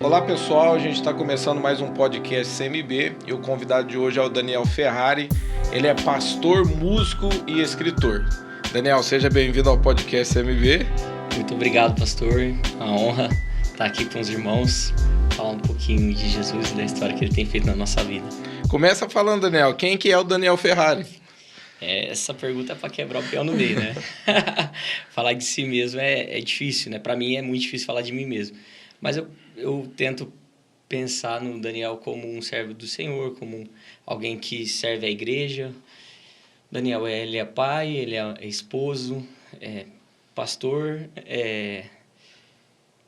Olá pessoal, a gente está começando mais um podcast CMB e o convidado de hoje é o Daniel Ferrari. Ele é pastor, músico e escritor. Daniel, seja bem-vindo ao podcast CMB. Muito obrigado, pastor. Uma honra estar aqui com os irmãos, falar um pouquinho de Jesus e da história que ele tem feito na nossa vida. Começa falando, Daniel, quem que é o Daniel Ferrari? Essa pergunta é para quebrar o pé no meio, né? Falar de si mesmo é difícil, né? Para mim é muito difícil falar de mim mesmo. Mas eu tento pensar no Daniel como um servo do Senhor, como alguém que serve a igreja. Daniel, ele é pai, ele é esposo, é pastor,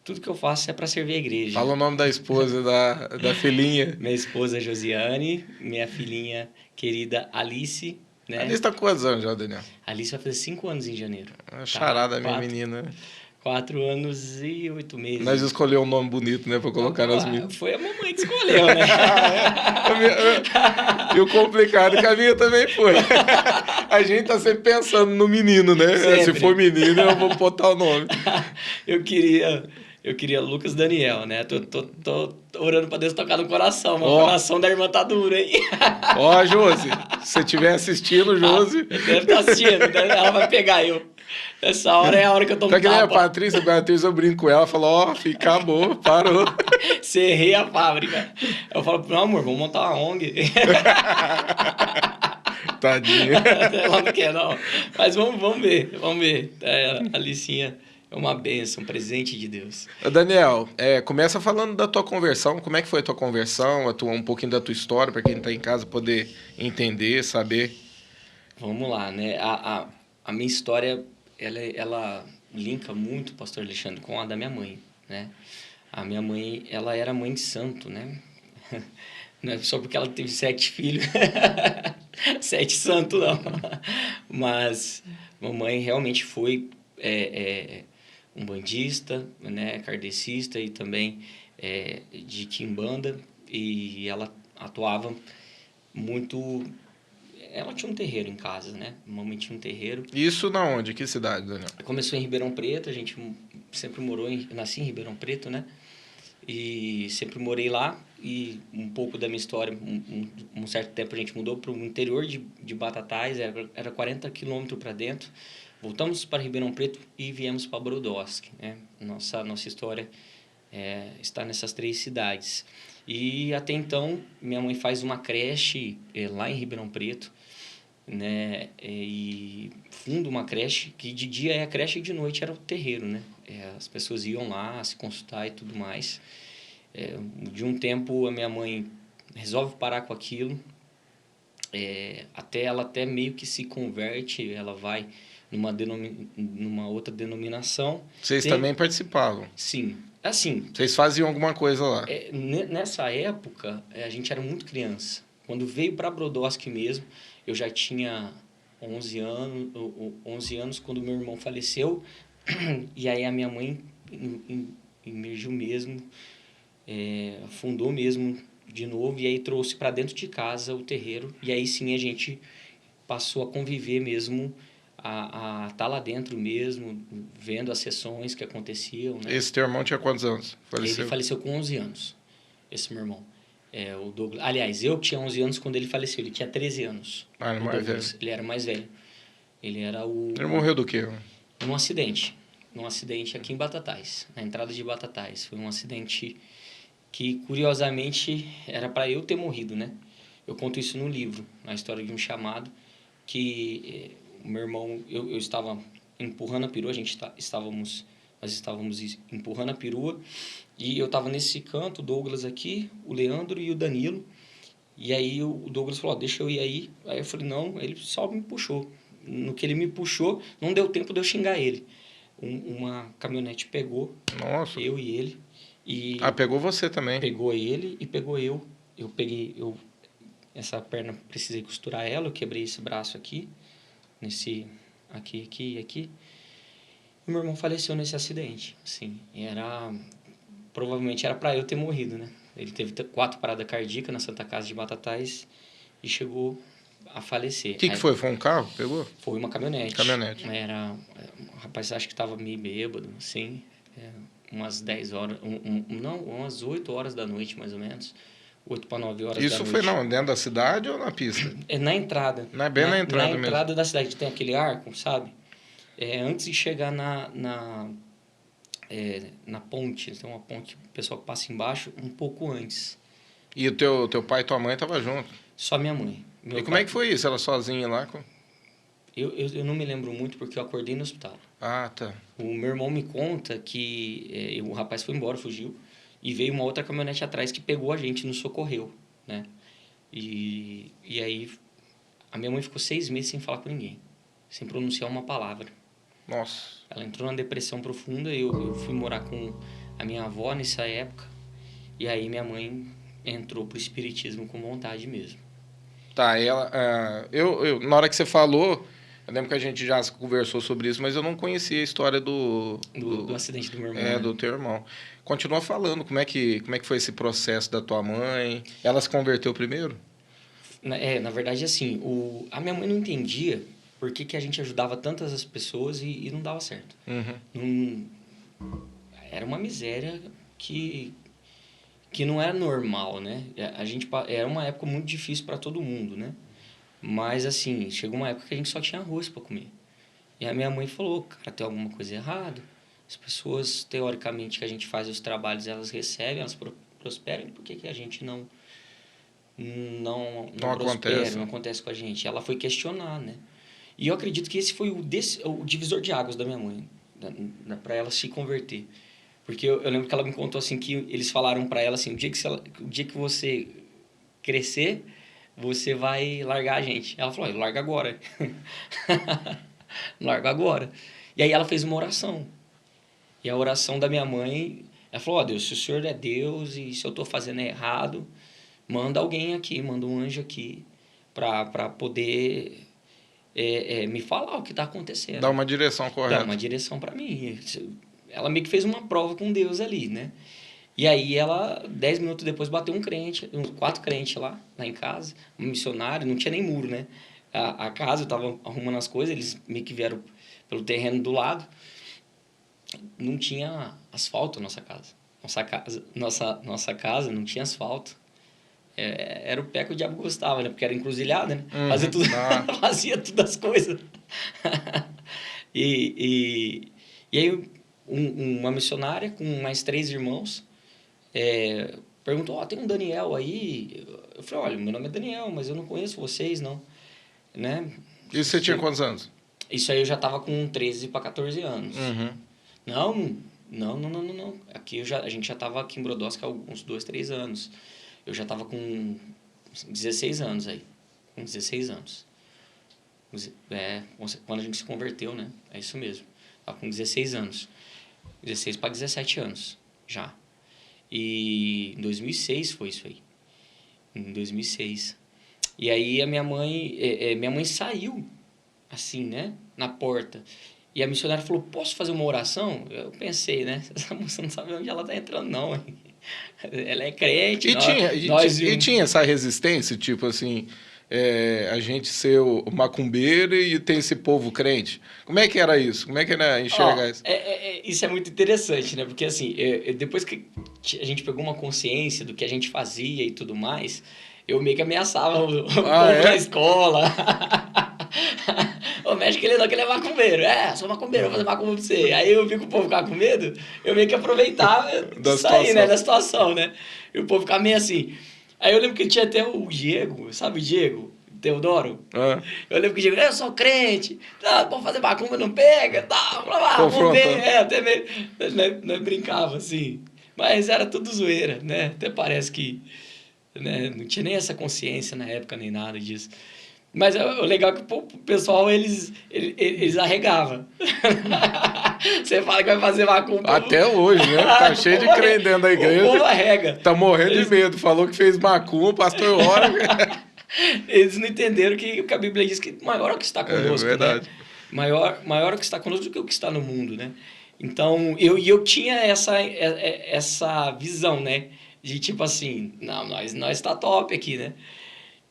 tudo que eu faço é para servir a igreja. Fala o nome da esposa, da filhinha. Minha esposa Josiane, minha filhinha querida Alice, né? Alice tá com quantos anos já, Daniel? Alice vai fazer 5 anos em janeiro. Charada, minha menina. 4 anos e 8 meses. Nós escolhemos um nome bonito, né, pra colocar nas minhas. Foi a mamãe que escolheu, né? E o complicado é que a minha também foi. A gente tá sempre pensando no menino, né? Sempre. Se for menino, eu vou botar o nome. Eu queria Lucas Daniel, né? Tô orando pra Deus tocar no coração. Mas o coração da irmã tá duro, hein? Ó, Josi, se você estiver assistindo, Josi... Deve estar assistindo, ela vai pegar eu. Essa hora é a hora que eu tomo tapa. Tá que nem a Patrícia, eu brinco com ela, falo, acabou, parou. Cerrei a fábrica. Eu falo, meu amor, vamos montar uma ONG. Tadinha. Ela não quer, não. Mas vamos ver. A Alicinha é uma bênção, um presente de Deus. Daniel, começa falando da tua conversão. Como é que foi a tua conversão? Um pouquinho da tua história, para quem tá em casa poder entender, saber. Vamos lá, né? A minha história, ela linka muito, pastor Alexandre, com a da minha mãe, né? A minha mãe, ela era mãe de santo, né? Não é só porque ela teve 7 filhos, 7 santos, não. Mas mamãe realmente foi umbandista, né? Kardecista e também de quimbanda. E ela atuava muito... Ela tinha um terreiro em casa, né? Mamãe tinha um terreiro. Isso na onde? Que cidade, Daniel? Começou em Ribeirão Preto, a gente sempre morou nasci em Ribeirão Preto, né? E sempre morei lá. E um pouco da minha história, um certo tempo a gente mudou para o interior de Batatais, era 40 quilômetros para dentro. Voltamos para Ribeirão Preto e viemos para Brodowski, né? Nossa história está nessas 3 cidades. E até então, minha mãe faz uma creche lá em Ribeirão Preto, né? E funda uma creche, que de dia é a creche e de noite era o terreiro, né? As pessoas iam lá se consultar e tudo mais. De um tempo, a minha mãe resolve parar com aquilo, ela até meio que se converte, ela vai numa outra denominação. Vocês também participavam? Sim. Assim, vocês faziam alguma coisa lá? Nessa época, a gente era muito criança. Quando veio para Brodowski mesmo, eu já tinha 11 anos quando meu irmão faleceu. E aí a minha mãe emergiu mesmo, fundou mesmo de novo. E aí trouxe para dentro de casa o terreiro. E aí sim a gente passou a conviver mesmo, a estar lá dentro mesmo, vendo as sessões que aconteciam, né? Esse teu irmão tinha quantos anos? Faleceu? Ele faleceu com 11 anos, esse meu irmão. O Douglas. Aliás, eu tinha 11 anos quando ele faleceu, ele tinha 13 anos. Era mais velho. Ele era mais velho. Ele era o... Ele morreu do quê? Num acidente aqui em Batatais, na entrada de Batatais. Foi um acidente que, curiosamente, era para eu ter morrido, né? Eu conto isso no livro, na história de um chamado, que... O meu irmão, eu estava empurrando a perua, nós estávamos empurrando a perua, e eu estava nesse canto, o Douglas aqui, o Leandro e o Danilo, e aí o Douglas falou, deixa eu ir aí. Aí eu falei, não, ele só me puxou. No que ele me puxou, não deu tempo de eu xingar ele. Uma caminhonete pegou, nossa, eu e ele. Pegou você também? Pegou ele e pegou eu. Essa perna, precisei costurar ela, eu quebrei esse braço aqui. Aqui. E meu irmão faleceu nesse acidente, assim. Provavelmente era para eu ter morrido, né? Ele teve 4 paradas cardíacas na Santa Casa de Batatais e chegou a falecer. O que foi? Foi um carro? Pegou? Foi uma caminhonete. O rapaz, acho que estava meio bêbado, assim. umas 10 horas, não, umas 8 horas da noite, mais ou menos. 8 para 9 horas da noite. Isso foi não, dentro da cidade ou na pista? É na entrada. Não é bem na entrada mesmo? Na entrada da cidade, tem aquele arco, sabe? Antes de chegar na ponte, tem uma ponte, o pessoal que passa embaixo, um pouco antes. E o teu pai e tua mãe estavam junto? Só minha mãe. E como é que foi isso? Ela sozinha lá? Eu não me lembro muito porque eu acordei no hospital. Ah, tá. O meu irmão me conta que o rapaz foi embora, fugiu, e veio uma outra caminhonete atrás que pegou a gente, nos socorreu, né? E aí a minha mãe ficou 6 meses sem falar com ninguém, sem pronunciar uma palavra. Nossa. Ela entrou numa depressão profunda, eu fui morar com a minha avó nessa época, e aí minha mãe entrou pro espiritismo com vontade mesmo. Tá, na hora que você falou, eu lembro que a gente já conversou sobre isso, mas eu não conhecia a história do acidente do meu irmão. Né? Do teu irmão. Continua falando, como é que foi esse processo da tua mãe? Ela se converteu primeiro? Na verdade, assim, a minha mãe não entendia por que a gente ajudava tantas as pessoas e não dava certo. Uhum. Era uma miséria que não era normal, né? Era uma época muito difícil para todo mundo, né? Mas, assim, chegou uma época que a gente só tinha arroz para comer. E a minha mãe falou, cara, tem alguma coisa errada. As pessoas, teoricamente, que a gente faz os trabalhos, elas recebem, elas prosperam. Por que a gente não prospera, não acontece com a gente? Ela foi questionar, né? E eu acredito que esse foi o divisor de águas da minha mãe, para ela se converter. Porque eu lembro que ela me contou assim, que eles falaram para ela assim, o dia que você crescer, você vai largar a gente. Ela falou, larga agora. Larga agora. E aí ela fez uma oração. E a oração da minha mãe, ela falou, Deus, se o Senhor é Deus e se eu estou fazendo errado, manda alguém aqui, manda um anjo aqui para poder me falar o que está acontecendo. Dá uma direção correta. Dá uma direção para mim. Ela meio que fez uma prova com Deus ali, né? E aí ela, 10 minutos depois, bateu 4 crentes lá em casa, um missionário, não tinha nem muro, né? A casa, eu tava arrumando as coisas, eles meio que vieram pelo terreno do lado, não tinha asfalto a nossa casa. Nossa casa não tinha asfalto. Era o pé que o diabo gostava, né? Porque era encruzilhada, né? Fazia todas as coisas. E aí uma missionária com mais 3 irmãos perguntou, tem um Daniel aí? Eu falei, olha, meu nome é Daniel, mas eu não conheço vocês, não. Né? E você tinha quantos anos? Isso aí eu já estava com 13 para 14 anos. Uhum. Não. Aqui a gente já estava aqui em Brodowski há uns 2, 3 anos. Eu já estava com 16 anos aí. Com 16 anos. Quando a gente se converteu, né? É isso mesmo. Estava com 16 anos. 16 para 17 anos, já. E em 2006 foi isso aí. Em 2006. E aí a minha mãe saiu, assim, né? Na porta. E a missionária falou, posso fazer uma oração? Eu pensei, né? Essa moça não sabe onde ela está entrando, não. Ela é crente. E tinha essa resistência, tipo assim, a gente ser o macumbeiro e tem esse povo crente. Como é que era isso? Como é que era enxergar isso? Isso é muito interessante, né? Porque assim, depois que a gente pegou uma consciência do que a gente fazia e tudo mais, eu meio que ameaçava o povo na escola. O médico ele é macumbeiro. Sou macumbeiro, vou fazer macumba pra você. Aí eu vi que o povo ficava com medo, eu meio que aproveitava da situação, né? E o povo ficava meio assim. Aí eu lembro que tinha até o Diego, sabe o Diego? Teodoro? Eu lembro que o Diego, eu sou crente, vamos fazer macumba, não pega, vamos ver. Até meio, né, brincava assim. Mas era tudo zoeira, né? Até parece que não tinha nem essa consciência na época, nem nada disso. Mas o legal é que o pessoal, eles arregavam. Você fala que vai fazer macumba. Até hoje, né? Tá cheio de crente dentro da igreja. O povo arrega. Tá morrendo de medo. Falou que fez macumba, o pastor ora. Eles não entenderam que a Bíblia diz que maior é o que está conosco. É verdade. Né? Maior é o que está conosco do que o que está no mundo, né? Então, eu tinha essa visão, né? De tipo assim, nós tá top aqui, né?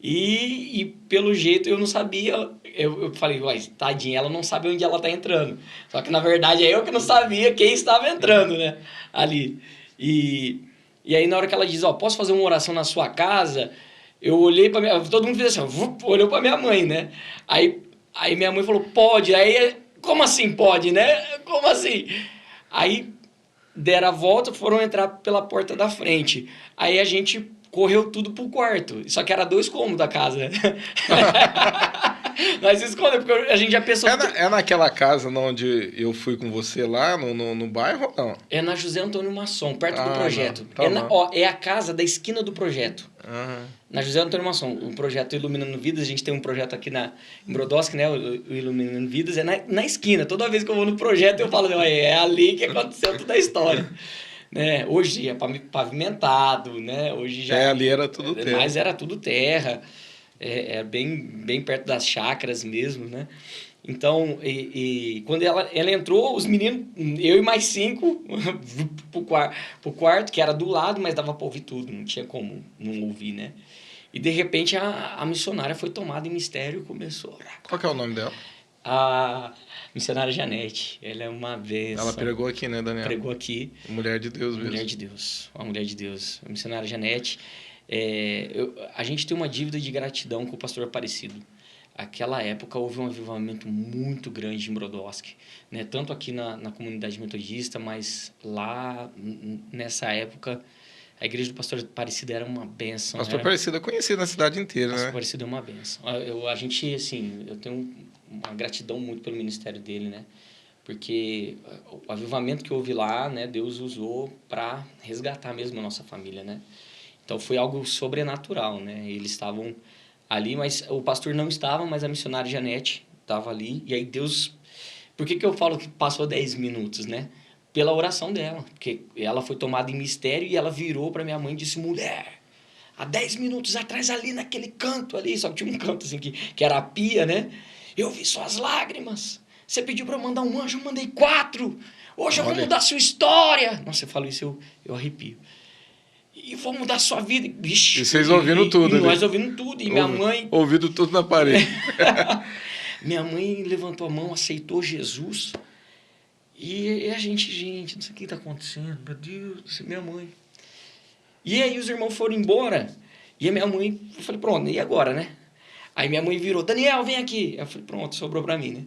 E pelo jeito eu não sabia, eu falei, uai, tadinha, ela não sabe onde ela tá entrando. Só que na verdade é eu que não sabia quem estava entrando, né, ali. E aí na hora que ela diz, ó, posso fazer uma oração na sua casa? Eu olhei pra minha... Todo mundo fez assim, olhou pra minha mãe, né? Aí minha mãe falou, pode. Aí, como assim pode, né? Como assim? Aí deram a volta, foram entrar pela porta da frente. Aí a gente correu tudo pro quarto. Só que era 2 cômodos da casa, né? Nós escondemos, porque a gente já pensou... É naquela casa onde eu fui com você lá, no bairro ou não? É na José Antônio Masson, perto do projeto. Tá É a casa da esquina do projeto. Uhum. Na José Antônio Masson, o projeto Iluminando Vidas, a gente tem um projeto aqui em Brodowski, né? O Iluminando Vidas, é na esquina. Toda vez que eu vou no projeto, eu falo, é ali que aconteceu toda a história. Né? Hoje é pavimentado, né? Hoje já... ali era tudo terra. Mas era tudo terra. É bem perto das chácaras mesmo, né? Então, quando ela entrou, os meninos, eu e mais 5, pro quarto, que era do lado, mas dava para ouvir tudo, não tinha como não ouvir, né? E, de repente, a missionária foi tomada em mistério e começou... Qual que é o nome dela? A missionária Janete. Ela é uma bênção. Ela pregou aqui, né, Daniel? Pregou aqui. Mulher de Deus mesmo. Mulher de Deus. Uma mulher de Deus. A missionária Janete. A gente tem uma dívida de gratidão com o pastor Aparecido. Aquela época houve um avivamento muito grande em Brodowski, né? Tanto aqui na comunidade metodista, mas lá nessa época a igreja do pastor Aparecido era uma bênção. Pastor Aparecido é conhecido na cidade inteira, né? Pastor Aparecido é uma bênção. A gente, assim, eu tenho uma gratidão muito pelo ministério dele, né? Porque o avivamento que houve lá, né? Deus usou para resgatar mesmo a nossa família, né? Então foi algo sobrenatural, né? Eles estavam ali, mas o pastor não estava, mas a missionária Janete estava ali. E aí Deus... Por que eu falo que passou 10 minutos, né? Pela oração dela. Porque ela foi tomada em mistério e ela virou para minha mãe e disse, mulher, há 10 minutos atrás ali naquele canto ali, só que tinha um canto assim que era a pia, né? Eu vi suas lágrimas. Você pediu para eu mandar um anjo, eu mandei 4. Hoje eu vou mudar a sua história. Nossa, você falou isso, eu arrepio. E vou mudar a sua vida. Vixe, e vocês ouvindo tudo, e nós ouvindo tudo. E minha mãe... Ouvindo tudo na parede. Minha mãe levantou a mão, aceitou Jesus. E a gente, não sei o que está acontecendo. Meu Deus, minha mãe. E aí os irmãos foram embora. E a minha mãe... Eu falei, pronto, e agora, né? Aí minha mãe virou, Daniel, vem aqui. Eu falei, pronto, sobrou para mim, né?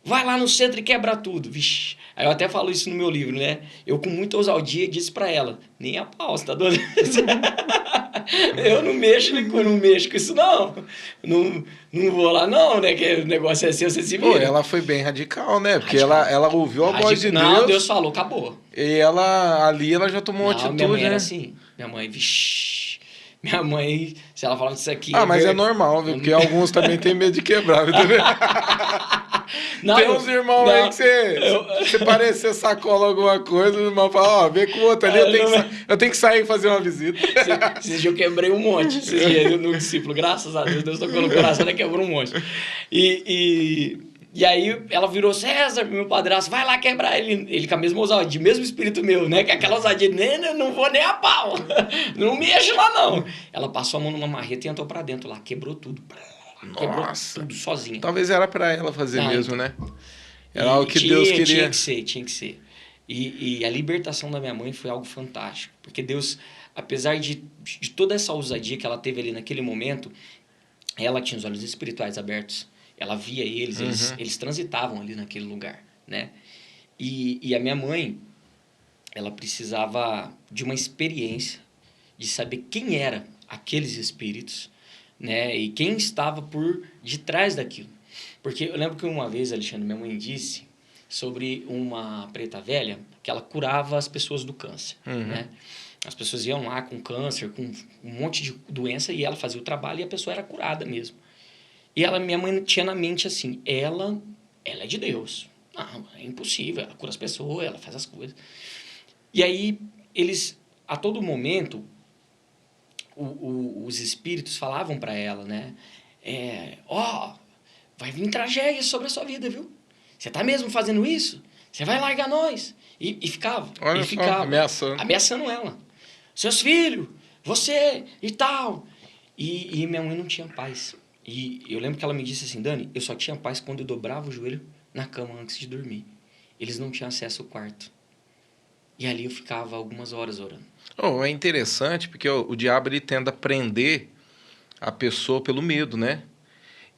Vai lá no centro e quebra tudo. Vixe. Aí eu até falo isso no meu livro, né? Eu, com muita ousadia, disse pra ela, nem a pau, você tá doido? Eu não mexo com isso, não. Não vou lá, não, né? Que o negócio é seu, você se vira. Pô, ela foi bem radical, né? Porque ela ouviu a voz de Deus. Não, Deus falou, acabou. E ela já tomou uma atitude, minha mãe né? era assim. Minha mãe, vixi. Minha mãe, se ela falar isso aqui... mas é normal, viu? Porque alguns também têm medo de quebrar, entendeu? Não, tem uns irmãos aí que você parecer sacola alguma coisa, o irmão fala, vem com o outro ali, eu tenho que sair e fazer uma visita. Esses dias eu quebrei um monte, esses dias no discípulo, graças a Deus tocou no coração, né, quebrou um monte. E aí ela virou, César, meu padrasto, vai lá quebrar ele com a mesma ousadia, mesmo espírito meu, né? Que aquela ousadia, não vou nem a pau, não mexe lá não. Ela passou a mão numa marreta e entrou pra dentro lá, quebrou tudo. Quebrou tudo sozinha. Talvez era pra ela fazer mesmo, né? Era o que Deus queria. Tinha que ser. E a libertação da minha mãe foi algo fantástico. Porque Deus, apesar de toda essa ousadia que ela teve ali naquele momento, ela tinha os olhos espirituais abertos. Ela via eles transitavam ali naquele lugar, né? E a minha mãe, ela precisava de uma experiência, de saber quem eram aqueles espíritos, né? E quem estava por detrás daquilo. Porque eu lembro que uma vez, Alexandre, minha mãe disse sobre uma preta velha que ela curava as pessoas do câncer, né? As pessoas iam lá com câncer, com um monte de doença, e ela fazia o trabalho e a pessoa era curada mesmo. E minha mãe tinha na mente assim, ela é de Deus. Não, é impossível, ela cura as pessoas, ela faz as coisas. E aí, eles, a todo momento, os espíritos falavam para ela, né? Vai vir tragédia sobre a sua vida, viu? Você tá mesmo fazendo isso? Você vai largar nós. E ficava. Olha só, ameaçando. Ameaçando ela. Seus filhos, você e tal. E minha mãe não tinha paz. E eu lembro que ela me disse assim, Dani, eu só tinha paz quando eu dobrava o joelho na cama antes de dormir. Eles não tinham acesso ao quarto. E ali eu ficava algumas horas orando. Oh, é interessante porque o diabo ele tende a prender a pessoa pelo medo, né?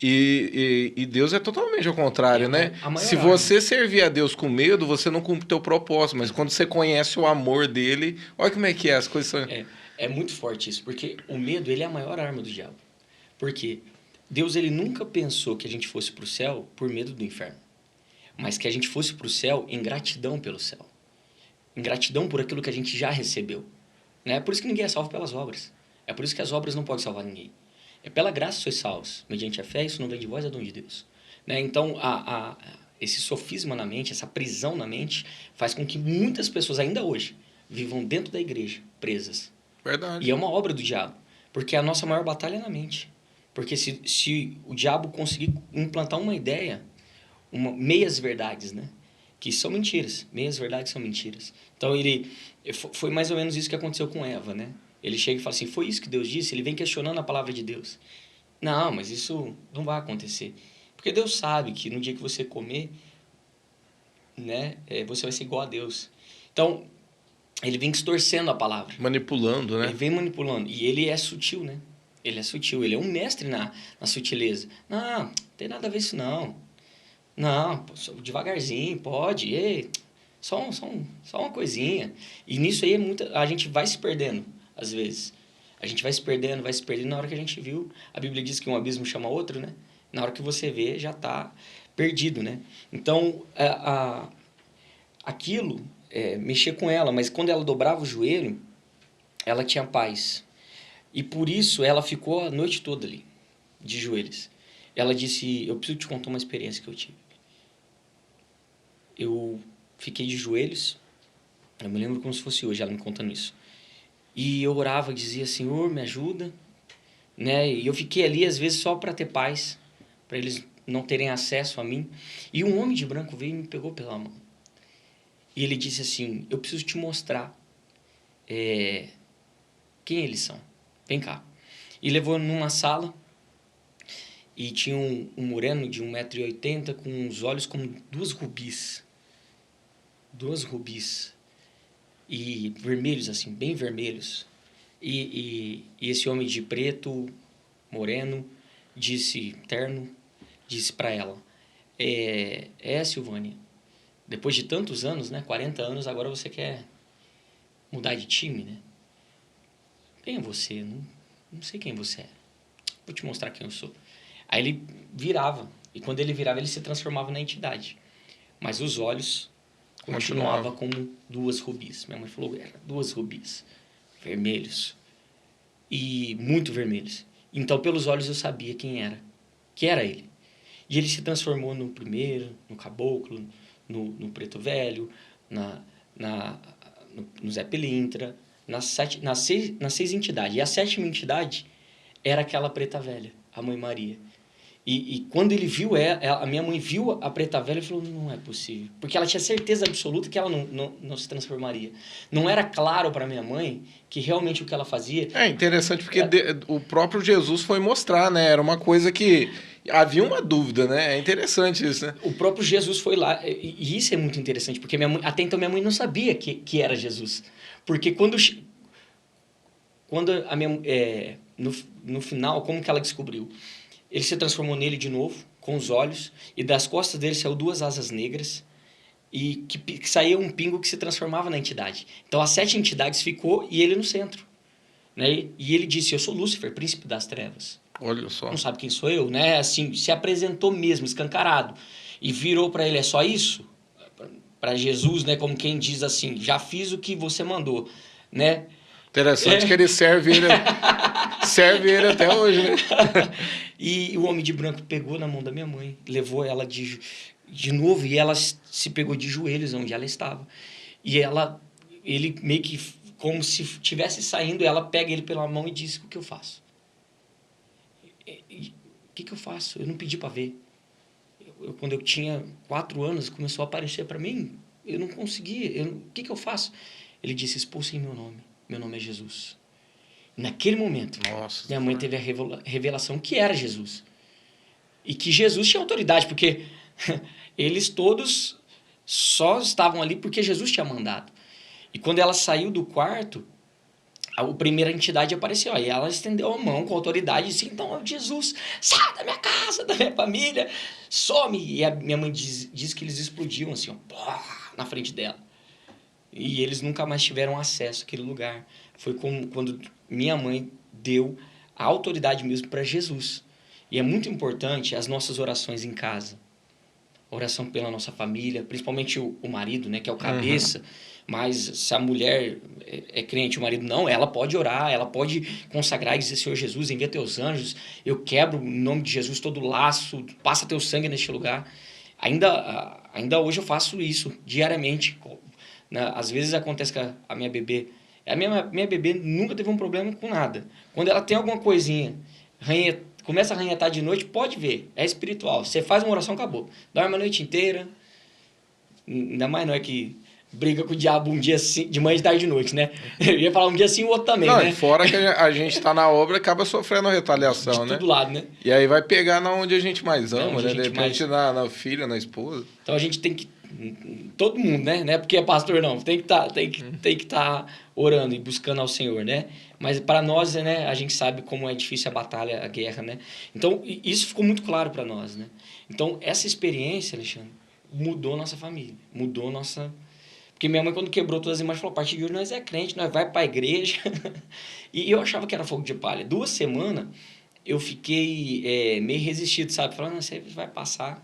E Deus é totalmente ao contrário, né? A maior Se arma. você servir a Deus com medo, você não cumpre o teu propósito. Mas quando você conhece o amor dele, olha como é que é, as coisas são... É muito forte isso, porque o medo ele é a maior arma do diabo. Porque Deus ele nunca pensou que a gente fosse para o céu por medo do inferno, mas que a gente fosse para o céu em gratidão pelo céu, em gratidão por aquilo que a gente já recebeu. Né? É por isso que ninguém é salvo pelas obras. É por isso que as obras não podem salvar ninguém. É pela graça sois salvos, mediante a fé, isso não vem de vós, é dom de Deus. Né? Então, esse sofisma na mente, essa prisão na mente, faz com que muitas pessoas, ainda hoje, vivam dentro da igreja, presas. Verdade. E é uma obra do diabo, porque a nossa maior batalha é na mente. Porque se o diabo conseguir implantar uma ideia, meias verdades, né? Que são mentiras, meias verdades são mentiras. Então, foi mais ou menos isso que aconteceu com Eva, né? Ele chega e fala assim, foi isso que Deus disse? Ele vem questionando a palavra de Deus. Não, mas isso não vai acontecer. Porque Deus sabe que no dia que você comer, né, você vai ser igual a Deus. Então, ele vem distorcendo a palavra. Manipulando, né? Ele vem manipulando. E ele é sutil, né? Ele é sutil. Ele é um mestre na sutileza. Não tem nada a ver isso não. Não, devagarzinho, pode. Ei, só uma coisinha. E nisso aí a gente vai se perdendo, às vezes. A gente vai se perdendo. Na hora que a gente viu, a Bíblia diz que um abismo chama outro, né? Na hora que você vê, já está perdido, né? Então, aquilo mexia com ela, mas quando ela dobrava o joelho, ela tinha paz. E por isso ela ficou a noite toda ali, de joelhos. Ela disse, eu preciso te contar uma experiência que eu tive. Eu fiquei de joelhos, eu me lembro como se fosse hoje, ela me contando isso. E eu orava, dizia, Senhor, me ajuda. Né? E eu fiquei ali, às vezes, só para ter paz, para eles não terem acesso a mim. E um homem de branco veio e me pegou pela mão. E ele disse assim, eu preciso te mostrar quem eles são. Vem cá. E levou numa sala e tinha um moreno de 1,80 m com uns olhos como duas rubis. Duas rubis. E vermelhos, assim, bem vermelhos. E esse homem de preto, moreno, terno, disse para ela, Silvânia, depois de tantos anos, né, 40 anos, agora você quer mudar de time, né? Quem é você? Não sei quem você é. Vou te mostrar quem eu sou. Aí ele virava. E quando ele virava, ele se transformava na entidade. Mas os olhos continuavam como duas rubis. Minha mãe falou, era duas rubis. Vermelhos. E muito vermelhos. Então, pelos olhos, eu sabia quem era. Que era ele. E ele se transformou no primeiro, no caboclo, no preto velho, no Zé Pilintra, nas seis entidades. E a sétima entidade era aquela preta velha, a Mãe Maria. E quando ele viu a minha mãe viu a preta velha e falou, não é possível. Porque ela tinha certeza absoluta que ela não se transformaria. Não era claro para minha mãe que realmente o que ela fazia... É interessante porque o próprio Jesus foi mostrar, né? Era uma coisa que... Havia uma dúvida, né? É interessante isso, né? O próprio Jesus foi lá. E isso é muito interessante, porque até então minha mãe não sabia que era Jesus. Porque quando a minha... no final, como que ela descobriu? Ele se transformou nele de novo, com os olhos, e das costas dele saiu duas asas negras, e que saía um pingo que se transformava na entidade. Então, as 7 entidades ficou e ele no centro. Né? E ele disse, eu sou Lúcifer, príncipe das trevas. Olha só. Não sabe quem sou eu, né? Assim, se apresentou mesmo, escancarado. E virou para ele, é só isso? Para Jesus, né? Como quem diz assim, já fiz o que você mandou, né? Interessante que ele serve ele até hoje, né? E o homem de branco pegou na mão da minha mãe, levou ela de novo e ela se pegou de joelhos onde ela estava. E ele meio que, como se estivesse saindo, ela pega ele pela mão e diz, o que eu faço? O que eu faço? Eu não pedi para ver. Quando eu tinha 4 anos, começou a aparecer para mim, eu não conseguia. O que eu faço? Ele disse, expulse em meu nome é Jesus. Naquele momento, Nossa. minha mãe teve a revelação que era Jesus. E que Jesus tinha autoridade, porque eles todos só estavam ali porque Jesus tinha mandado. E quando ela saiu do quarto, a primeira entidade apareceu. Aí ela estendeu a mão com autoridade e disse, então, Jesus, sai da minha casa, da minha família, some. E a minha mãe diz que eles explodiam assim, ó, na frente dela. E eles nunca mais tiveram acesso àquele lugar. Foi quando minha mãe deu a autoridade mesmo para Jesus. E é muito importante as nossas orações em casa. Oração pela nossa família, principalmente o marido, né, que é o cabeça. Mas se a mulher é crente, o marido não, ela pode orar, ela pode consagrar e dizer, Senhor Jesus, envia teus anjos, eu quebro em nome de Jesus todo laço, passa teu sangue neste lugar. Ainda hoje eu faço isso diariamente. Às vezes acontece que a minha bebê... A minha bebê nunca teve um problema com nada. Quando ela tem alguma coisinha, começa a ranhetar de noite, pode ver, é espiritual. Você faz uma oração, acabou. Dorme a noite inteira. Ainda mais não é que briga com o diabo um dia assim, de manhã, de tarde e de noite, né? Eu ia falar um dia sim, o outro também, não, né? E fora que a gente tá na obra, acaba sofrendo retaliação, de né? todo lado, né? E aí vai pegar na onde a gente mais ama, né? De repente mais... na filha, na esposa. Então a gente tem que... Todo mundo, né? Não é porque é pastor, não. Tem que tá orando e buscando ao Senhor, né? Mas para nós, né? A gente sabe como é difícil a batalha, a guerra, né? Então, isso ficou muito claro para nós, né? Então, essa experiência, Alexandre, mudou nossa família. Mudou nossa... Porque minha mãe, quando quebrou todas as imagens, falou, a partir de hoje nós é crente, nós vai para a igreja. E eu achava que era fogo de palha. 2 semanas, eu fiquei meio resistido, sabe? Falando, você vai passar,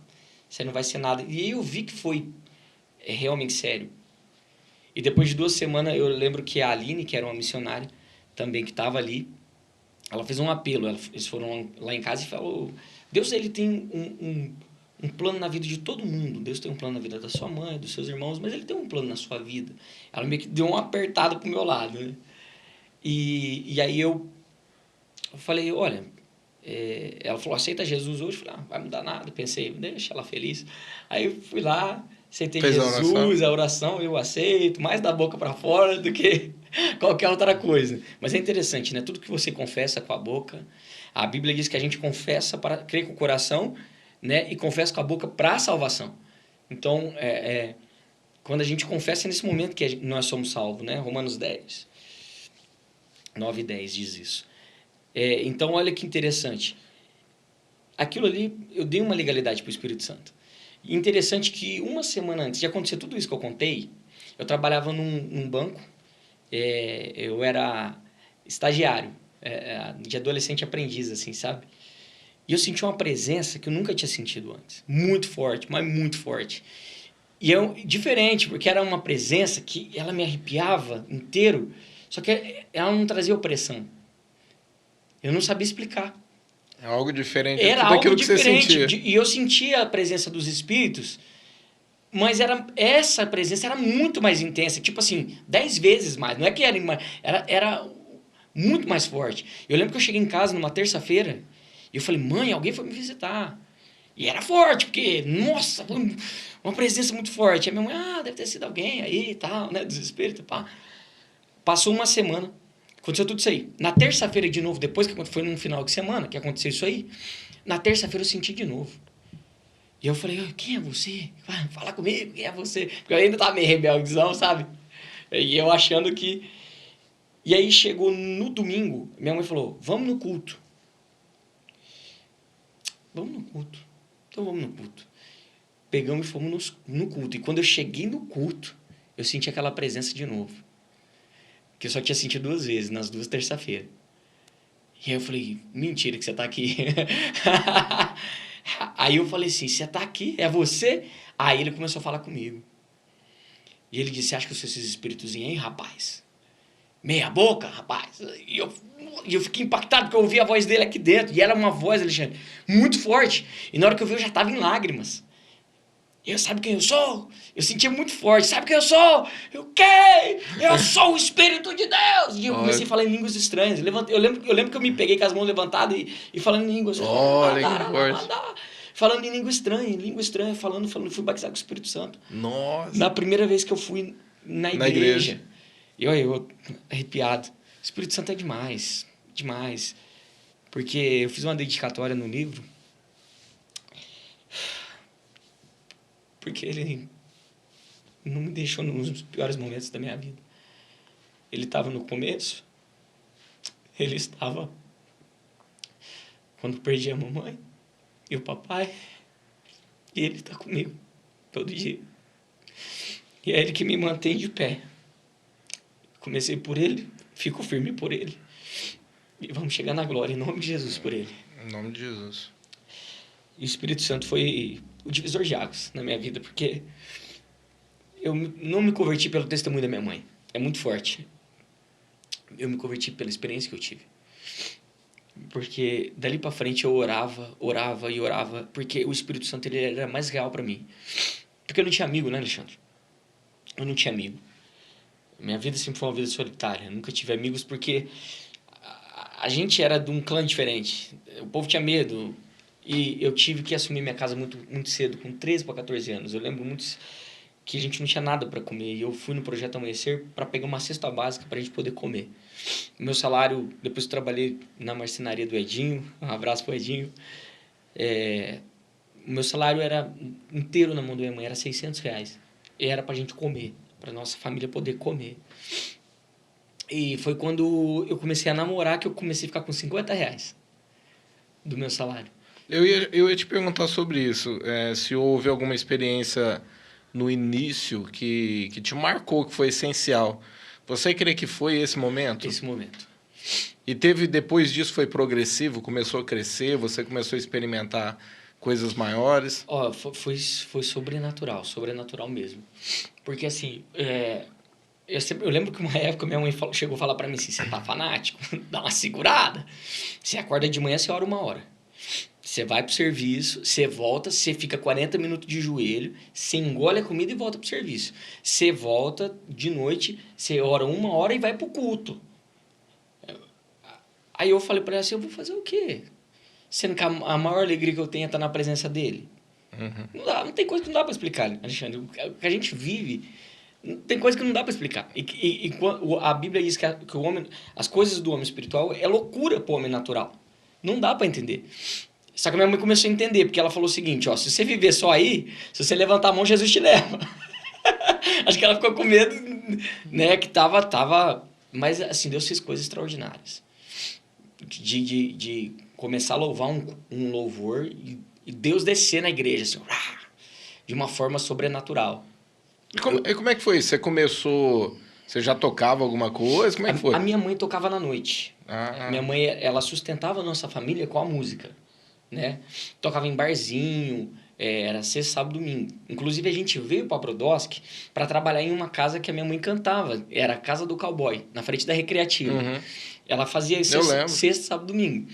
você não vai ser nada. E aí eu vi que foi realmente sério. E depois de 2 semanas, eu lembro que a Aline, que era uma missionária, também que estava ali, ela fez um apelo. Eles foram lá em casa e falou, Deus, ele tem um plano na vida de todo mundo. Deus tem um plano na vida da sua mãe, dos seus irmãos, mas ele tem um plano na sua vida. Ela meio que deu uma apertada pro meu lado, né? E aí eu falei, olha, ela falou, aceita Jesus hoje? Eu falei, vai mudar nada. Pensei, deixa ela feliz. Aí eu fui lá, aceitei Jesus, a oração eu aceito, mais da boca para fora do que qualquer outra coisa. Mas é interessante, né? Tudo que você confessa com a boca, a Bíblia diz que a gente confessa para crer com o coração, né? E confessa com a boca para a salvação. Então, quando a gente confessa, é nesse momento que nós somos salvos, né? Romanos 10, 9 e 10 diz isso. Então, olha que interessante. Aquilo ali, eu dei uma legalidade para o Espírito Santo. E interessante que 1 semana antes de acontecer tudo isso que eu contei, eu trabalhava num banco, eu era estagiário, de adolescente aprendiz, assim, sabe? E eu senti uma presença que eu nunca tinha sentido antes. Muito forte, mas muito forte. E diferente, porque era uma presença que ela me arrepiava inteiro, só que ela não trazia opressão. Eu não sabia explicar. É algo diferente Era daquilo algo que você sentia. E eu sentia a presença dos espíritos, mas essa presença era muito mais intensa, tipo assim, 10 vezes mais. Não é que era muito mais forte. Eu lembro que eu cheguei em casa numa terça-feira e eu falei, mãe, alguém foi me visitar. E era forte, porque, nossa, uma presença muito forte. A minha mãe, deve ter sido alguém aí e tal, né, dos espíritos, pá. Passou 1 semana. Aconteceu tudo isso aí. Na terça-feira, de novo, depois que foi num final de semana que aconteceu isso aí, na terça-feira eu senti de novo. E eu falei, quem é você? Fala comigo, quem é você? Porque eu ainda tava meio rebeldezão, sabe? E eu achando que... E aí chegou no domingo, minha mãe falou, vamos no culto. Vamos no culto. Então vamos no culto. Pegamos e fomos no culto. E quando eu cheguei no culto, eu senti aquela presença de novo. Que eu só tinha sentido 2 vezes, nas 2 terça-feiras. E aí eu falei, mentira que você tá aqui. Aí eu falei assim, você tá aqui? É você? Aí ele começou a falar comigo. E ele disse, acha que eu sou esses espíritos aí, rapaz? Meia boca, rapaz? E eu fiquei impactado porque eu ouvi a voz dele aqui dentro. E era uma voz, Alexandre, muito forte. E na hora que eu vi, eu já estava em lágrimas. Eu, sabe quem eu sou? Eu sentia muito forte. Sabe quem eu sou? Eu sou o Espírito de Deus. E eu comecei a falar em línguas estranhas. Eu lembro que eu me peguei com as mãos levantadas e falando em línguas. Olha que forte. Falando em língua estranha, falando. Fui batizado com o Espírito Santo. Nossa. Na primeira vez que eu fui na igreja. Eu arrepiado. Espírito Santo é demais, demais. Porque eu fiz uma dedicatória no livro, porque ele não me deixou nos piores momentos da minha vida. Ele estava no começo, ele estava quando perdi a mamãe e o papai, e ele está comigo todo dia. E é ele que me mantém de pé. Comecei por ele, fico firme por ele. E vamos chegar na glória, em nome de Jesus, por ele. Em nome de Jesus. E o Espírito Santo foi o divisor de águas na minha vida, porque eu não me converti pelo testemunho da minha mãe. É muito forte. Eu me converti pela experiência que eu tive. Porque dali pra frente eu orava, porque o Espírito Santo ele era mais real pra mim. Porque eu não tinha amigo, né, Alexandre? Eu não tinha amigo. Minha vida sempre foi uma vida solitária. Eu nunca tive amigos porque a gente era de um clã diferente. O povo tinha medo. E eu tive que assumir minha casa muito, muito cedo, com 13 para 14 anos. Eu lembro muito que a gente não tinha nada para comer. E eu fui no Projeto Amanhecer para pegar uma cesta básica para a gente poder comer. Meu salário, depois eu trabalhei na marcenaria do Edinho. Um abraço pro Edinho. O meu salário era inteiro na mão da minha mãe, era R$600. E era pra gente comer, pra nossa família poder comer. E foi quando eu comecei a namorar que eu comecei a ficar com R$50 do meu salário. Eu ia te perguntar sobre isso. Se houve alguma experiência no início que te marcou, que foi essencial. Você crê que foi esse momento? Esse momento. E depois disso foi progressivo, começou a crescer, você começou a experimentar coisas maiores? Foi sobrenatural mesmo. Porque assim, eu lembro que uma época minha mãe chegou a falar pra mim assim, você tá fanático? Dá uma segurada. Você acorda de manhã, você ora 1 hora. Você vai pro serviço, você volta, você fica 40 minutos de joelho, você engole a comida e volta pro serviço. Você volta de noite, você ora 1 hora e vai pro culto. Aí eu falei pra ela assim, eu vou fazer o quê? Sendo que a maior alegria que eu tenho é estar na presença dele. Uhum. Não tem coisa que não dá pra explicar, Alexandre. O que a gente vive, tem coisa que não dá pra explicar. E a Bíblia diz que o homem, as coisas do homem espiritual é loucura pro homem natural. Não dá pra entender. Só que a minha mãe começou a entender, porque ela falou o seguinte, se você viver só aí, se você levantar a mão, Jesus te leva. Acho que ela ficou com medo, né, que tava... Mas, assim, Deus fez coisas extraordinárias. De começar a louvar um louvor e Deus descer na igreja, assim, de uma forma sobrenatural. E como é que foi isso? Você começou... Você já tocava alguma coisa? Como é que foi? A minha mãe tocava na noite. Ah. Minha mãe, ela sustentava a nossa família com a música, né? Tocava em barzinho, era sexta, sábado, domingo. Inclusive, a gente veio para Brodowski para trabalhar em uma casa que a minha mãe cantava. Era a Casa do Cowboy, na frente da Recreativa. Uhum. Ela fazia sexta, sábado, domingo.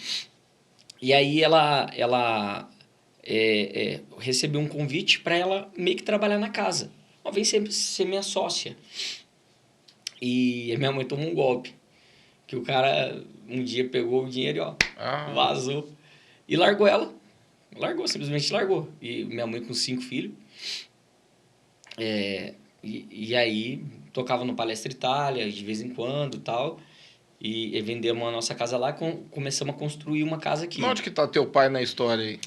E aí ela recebeu um convite para ela meio que trabalhar na casa. Uma vez sempre ser minha sócia. E a minha mãe tomou um golpe. Que o cara um dia pegou o dinheiro e vazou. E largou ela. Simplesmente largou. E minha mãe com 5 filhos. E aí tocava no Palestra Itália de vez em quando e tal. E vendemos a nossa casa lá, começamos a construir uma casa aqui. Onde que tá teu pai na história aí?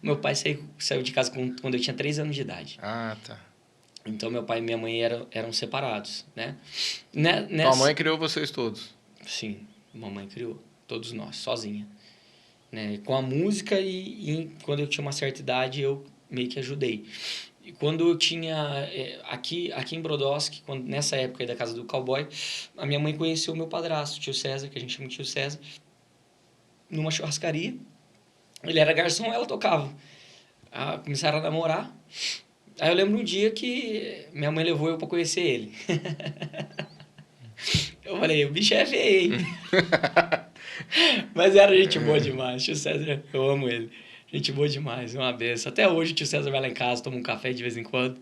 Meu pai saiu de casa quando eu tinha 3 anos de idade. Ah, tá. Então, meu pai e minha mãe eram separados, né? Tua mãe criou vocês todos? Sim, mamãe criou. Todos nós, sozinha. Né? Com a música e quando eu tinha uma certa idade, eu meio que ajudei. E quando eu tinha... Aqui em Brodowski, nessa época aí da Casa do Cowboy, a minha mãe conheceu o meu padrasto, o tio César, que a gente chama de tio César, numa churrascaria. Ele era garçom, ela tocava. Começaram a namorar. Aí eu lembro um dia que minha mãe levou eu pra conhecer ele. Eu falei, o bicho é feio, hein? Mas era gente boa demais. Tio César, eu amo ele. Gente boa demais, uma benção. Até hoje o tio César vai lá em casa, toma um café de vez em quando.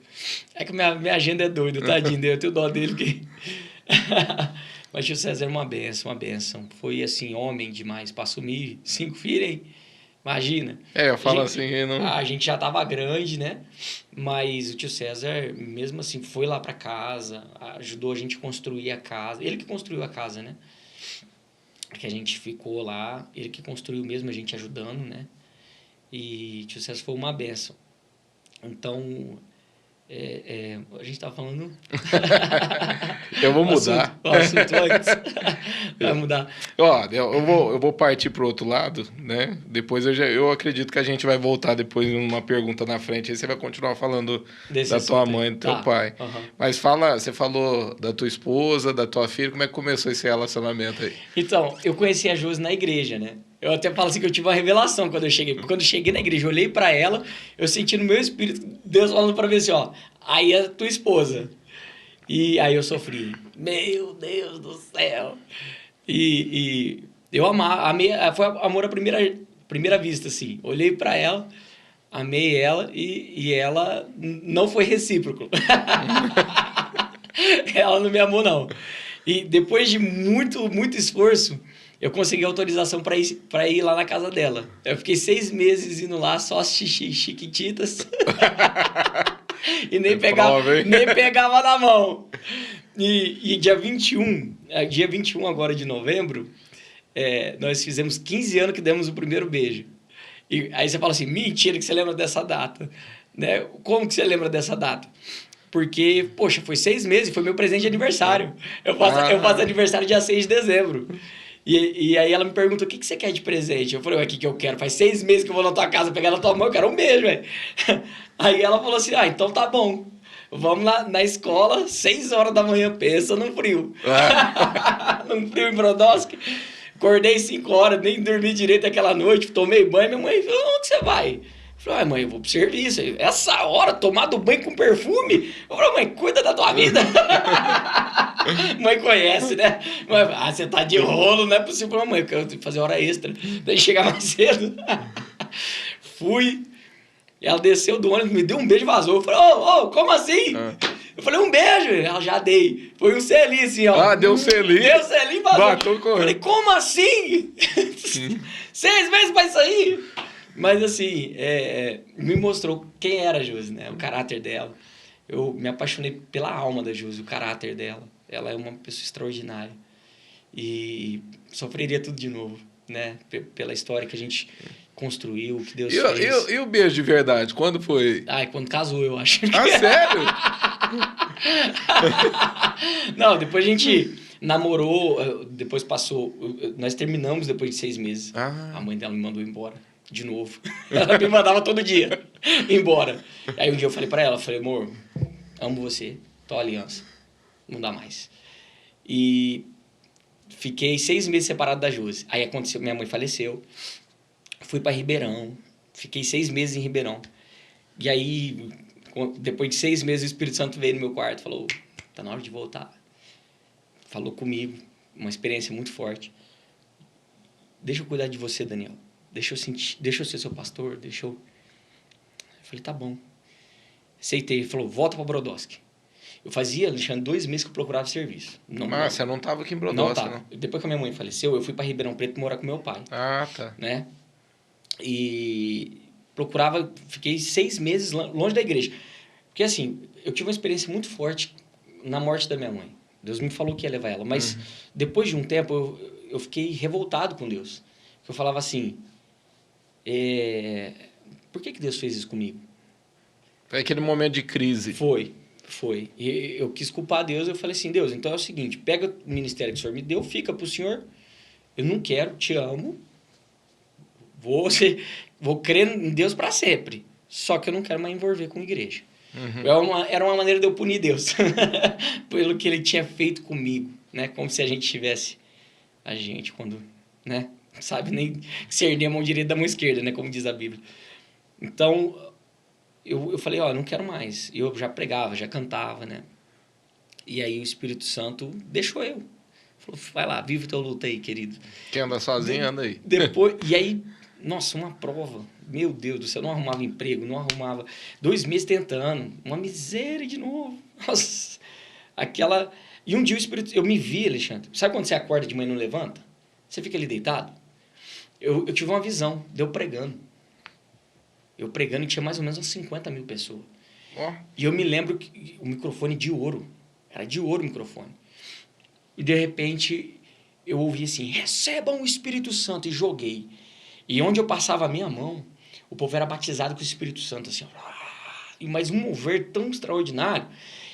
É que minha agenda é doida, tadinho, eu tenho dó dele. Mas o tio César é uma benção, uma benção. Foi assim, homem demais, pra assumir 5 filhos, hein? Imagina. Eu falo assim, não... A gente já tava grande, né? Mas o tio César, mesmo assim, foi lá para casa, ajudou a gente a construir a casa. Ele que construiu a casa, né? Que a gente ficou lá, ele que construiu mesmo, a gente ajudando, né? E o tio César foi uma benção. Então, a gente tava falando... Eu vou mudar. O assunto antes. Vai mudar. Ó, eu vou partir pro outro lado, né? Depois eu acredito que a gente vai voltar depois numa pergunta na frente. Aí você vai continuar falando da tua mãe e do teu pai. Uhum. Mas você falou da tua esposa, da tua filha. Como é que começou esse relacionamento aí? Então, eu conheci a Josi na igreja, né? Eu até falo assim que eu tive uma revelação quando eu cheguei. Quando eu cheguei na igreja, eu olhei pra ela, eu senti no meu espírito Deus falando pra mim assim, ó, aí é tua esposa. E aí eu sofri. Meu Deus do céu. E eu amei, foi amor à primeira vista, assim. Olhei pra ela, amei ela e ela não foi recíproco. Ela não me amou, não. E depois de muito, muito esforço, eu consegui autorização para ir lá na casa dela. Eu fiquei 6 meses indo lá, só assistir Chiquititas. E nem pegava na mão. E dia 21 agora de novembro, nós fizemos 15 anos que demos o primeiro beijo. E aí você fala assim, mentira que você lembra dessa data. Né? Como que você lembra dessa data? Porque, poxa, foi 6 meses, foi meu presente de aniversário. Eu faço aniversário dia 6 de dezembro. E aí ela me perguntou, o que você quer de presente? Eu falei, o que eu quero? Faz 6 meses que eu vou na tua casa pegar na tua mão, eu quero um beijo, velho. Aí ela falou assim, então tá bom. Vamos na escola, 6 horas da manhã, pensa num frio. Num frio em Brodowski. Acordei 5 horas, nem dormi direito aquela noite, tomei banho. Minha mãe falou, onde você vai? Eu falei, mãe, eu vou pro serviço. Essa hora, tomado banho com perfume? Eu falei, mãe, cuida da tua vida. Mãe conhece, né? Mãe, você tá de rolo, não é possível. Mãe, eu quero fazer hora extra. Daí chegar mais cedo. Fui. Ela desceu do ônibus, me deu um beijo e vazou. Eu falei, como assim? Eu falei, um beijo. Ela já dei. Foi um selinho assim, ó. Deu um selinho. Deu selinho e vazou. Batou correndo. Falei, como assim? 6 meses pra sair? Mas assim, me mostrou quem era a Josi, né? O caráter dela. Eu me apaixonei pela alma da Josi, o caráter dela. Ela é uma pessoa extraordinária. E sofreria tudo de novo, né? Pela história que a gente construiu, que Deus fez. E o beijo de verdade? Quando foi? Quando casou, eu acho. Sério? Não, depois a gente namorou, depois passou... Nós terminamos depois de 6 meses. A mãe dela me mandou embora. De novo. Ela me mandava todo dia embora. Aí um dia eu falei pra ela, amor, amo você, tua aliança, não dá mais. E fiquei 6 meses separado da Josi. Aí aconteceu, minha mãe faleceu, fui pra Ribeirão, fiquei 6 meses em Ribeirão. E aí, depois de 6 meses, o Espírito Santo veio no meu quarto, falou, tá na hora de voltar. Falou comigo, uma experiência muito forte. Deixa eu cuidar de você, Daniel. Deixa eu ser seu pastor, Eu falei, tá bom. Aceitei. Ele falou, volta pra Brodowski. Eu fazia, Alexandre, 2 meses que eu procurava serviço. Você não tava aqui em Brodowski, não? Depois que a minha mãe faleceu, eu fui pra Ribeirão Preto morar com meu pai. Tá. Né? E fiquei 6 meses longe da igreja. Porque assim, eu tive uma experiência muito forte na morte da minha mãe. Deus me falou que ia levar ela. Mas depois de um tempo, eu fiquei revoltado com Deus. Eu falava assim... por que Deus fez isso comigo? Foi aquele momento de crise. Foi. E eu quis culpar Deus, eu falei assim, Deus, então é o seguinte, pega o ministério que o Senhor me deu, fica pro Senhor, eu não quero, te amo, vou crer em Deus para sempre, só que eu não quero mais envolver com igreja. Era uma maneira de eu punir Deus, pelo que Ele tinha feito comigo, né? Como se a gente tivesse, quando, né? Sabe nem discernir a mão direita da mão esquerda, né? Como diz a Bíblia. Então, eu falei, não quero mais. Eu já pregava, já cantava, né? E aí o Espírito Santo deixou eu. Falou, vai lá, vive o teu luto aí, querido. Quem anda sozinho, anda aí. E aí, nossa, uma prova. Meu Deus do céu, não arrumava emprego, não arrumava. 2 meses tentando, uma miséria de novo. Nossa, E um dia o Espírito... Eu me vi, Alexandre. Sabe quando você acorda de manhã e não levanta? Você fica ali deitado? eu tive uma visão, de eu pregando. Eu pregando e tinha mais ou menos umas 50 mil pessoas. E eu me lembro que o microfone de ouro. Era de ouro o microfone. E de repente eu ouvi assim, recebam o Espírito Santo, e joguei. E onde eu passava a minha mão, o povo era batizado com o Espírito Santo, assim, e mais um mover tão extraordinário.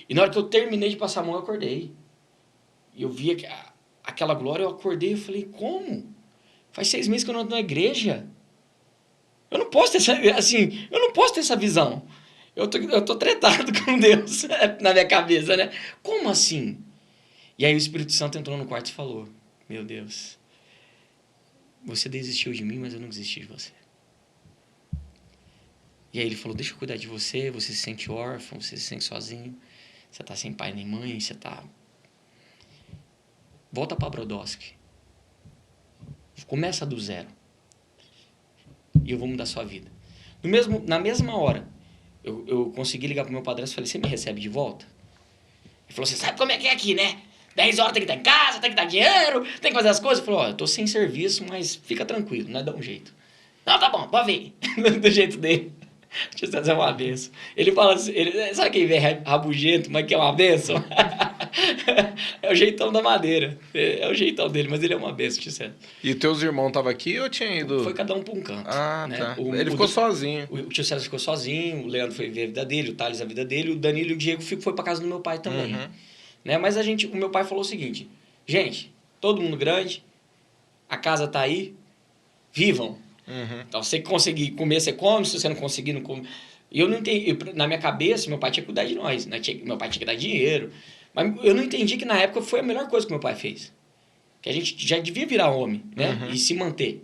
E na hora que eu terminei de passar a mão, eu acordei. E eu vi aquela glória, eu acordei e falei, como? Faz 6 meses que eu não ando na igreja. Eu não posso ter essa visão. Eu tô tretado com Deus na minha cabeça, né? Como assim? E aí o Espírito Santo entrou no quarto e falou, meu Deus, você desistiu de mim, mas eu não desisti de você. E aí ele falou, deixa eu cuidar de você, você se sente órfão, você se sente sozinho, você tá sem pai nem mãe, você tá... Volta pra Brodowski. Começa do zero. E eu vou mudar a sua vida. Na mesma hora, eu consegui ligar pro meu padrasto e falei, você me recebe de volta? Ele falou, você sabe como é que é aqui, né? 10 horas tem que estar em casa, tem que dar dinheiro, tem que fazer as coisas. Ele falou, eu tô sem serviço, mas fica tranquilo, né? Dá um jeito. Não, tá bom, pode vir. Do jeito dele. Deixa eu fazer uma benção. Ele fala assim, sabe quem vem rabugento, mas que é uma benção? É o jeitão da madeira. É o jeitão dele, mas ele é uma benção, Tissé. E teus irmãos estavam aqui ou tinha ido? Foi cada um para um canto. Ah, né? tá. Ele ficou sozinho. O tio César ficou sozinho, o Leandro foi ver a vida dele, o Thales a vida dele, o Danilo e o Diego foi para casa do meu pai também. Né? Mas o meu pai falou o seguinte, gente, todo mundo grande, a casa tá aí, vivam. Então, se você conseguir comer, você come, se você não conseguir, não come. E eu não entendi, na minha cabeça, meu pai tinha que cuidar de nós, né? Meu pai tinha que dar dinheiro. Mas eu não entendi que na época foi a melhor coisa que meu pai fez. Que a gente já devia virar homem, né? E se manter.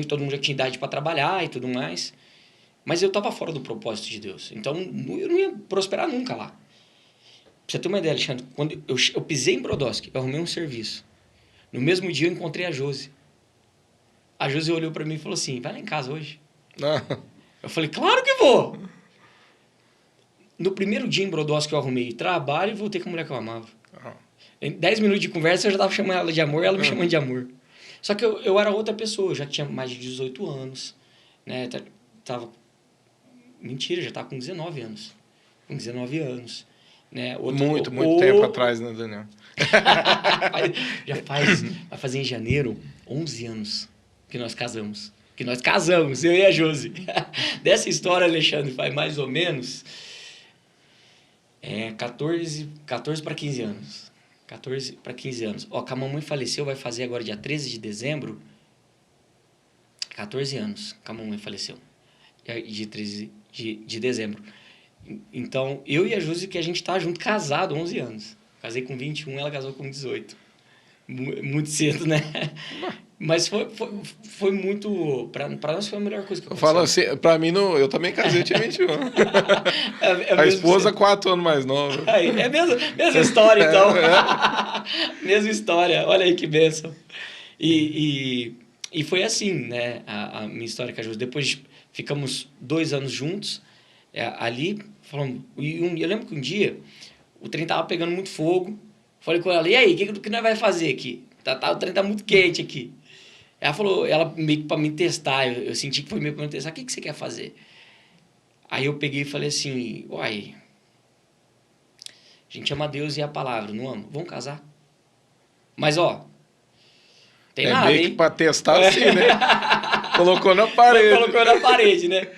Todo mundo já tinha idade para trabalhar e tudo mais. Mas eu estava fora do propósito de Deus. Então, eu não ia prosperar nunca lá. Pra você ter uma ideia, Alexandre, quando eu pisei em Brodowski, eu arrumei um serviço. No mesmo dia eu encontrei a Josi. A Josi olhou para mim e falou assim, vai lá em casa hoje. Eu falei, claro que vou. No primeiro dia em Brodowski eu arrumei trabalho e voltei com a mulher que eu amava. Em 10 minutos de conversa eu já estava chamando ela de amor e ela me chamando de amor. Só que eu era outra pessoa, eu já tinha mais de 18 anos. Né? Mentira, já estava com 19 anos. Com 19 anos. Né? Muito tempo atrás, né, Daniel? Vai fazer em janeiro 11 anos que nós casamos. Eu e a Josi. Dessa história, Alexandre, faz mais ou menos 14 para 15 anos. 14 para 15 anos. Ó, que a mamãe faleceu, vai fazer agora dia 13 de dezembro. 14 anos que a mamãe faleceu. Dia 13 de dezembro. Então, eu e a Josi, que a gente tá junto, casado 11 anos. Casei com 21, ela casou com 18. Muito cedo, né? Mas foi muito... Pra nós foi a melhor coisa que aconteceu. Eu falo assim, pra mim, eu também casei, eu tinha 21. A esposa, 4 anos mais nova. É a mesma história, então. Mesma história. Olha aí que bênção. E foi assim, né? A minha história com a Josi. Depois ficamos 2 anos juntos. Ali, falando... Eu lembro que um dia, o trem tava pegando muito fogo. Falei com ela, e aí, o que nós vai fazer aqui? O trem tá muito quente aqui. Ela falou, meio que pra me testar, eu senti que foi meio pra me testar, o que você quer fazer? Aí eu peguei e falei assim, uai, a gente ama Deus e a palavra, não ama? Vamos casar? Mas, ó, tem nada, meio que pra testar assim, né? Colocou na parede. Né?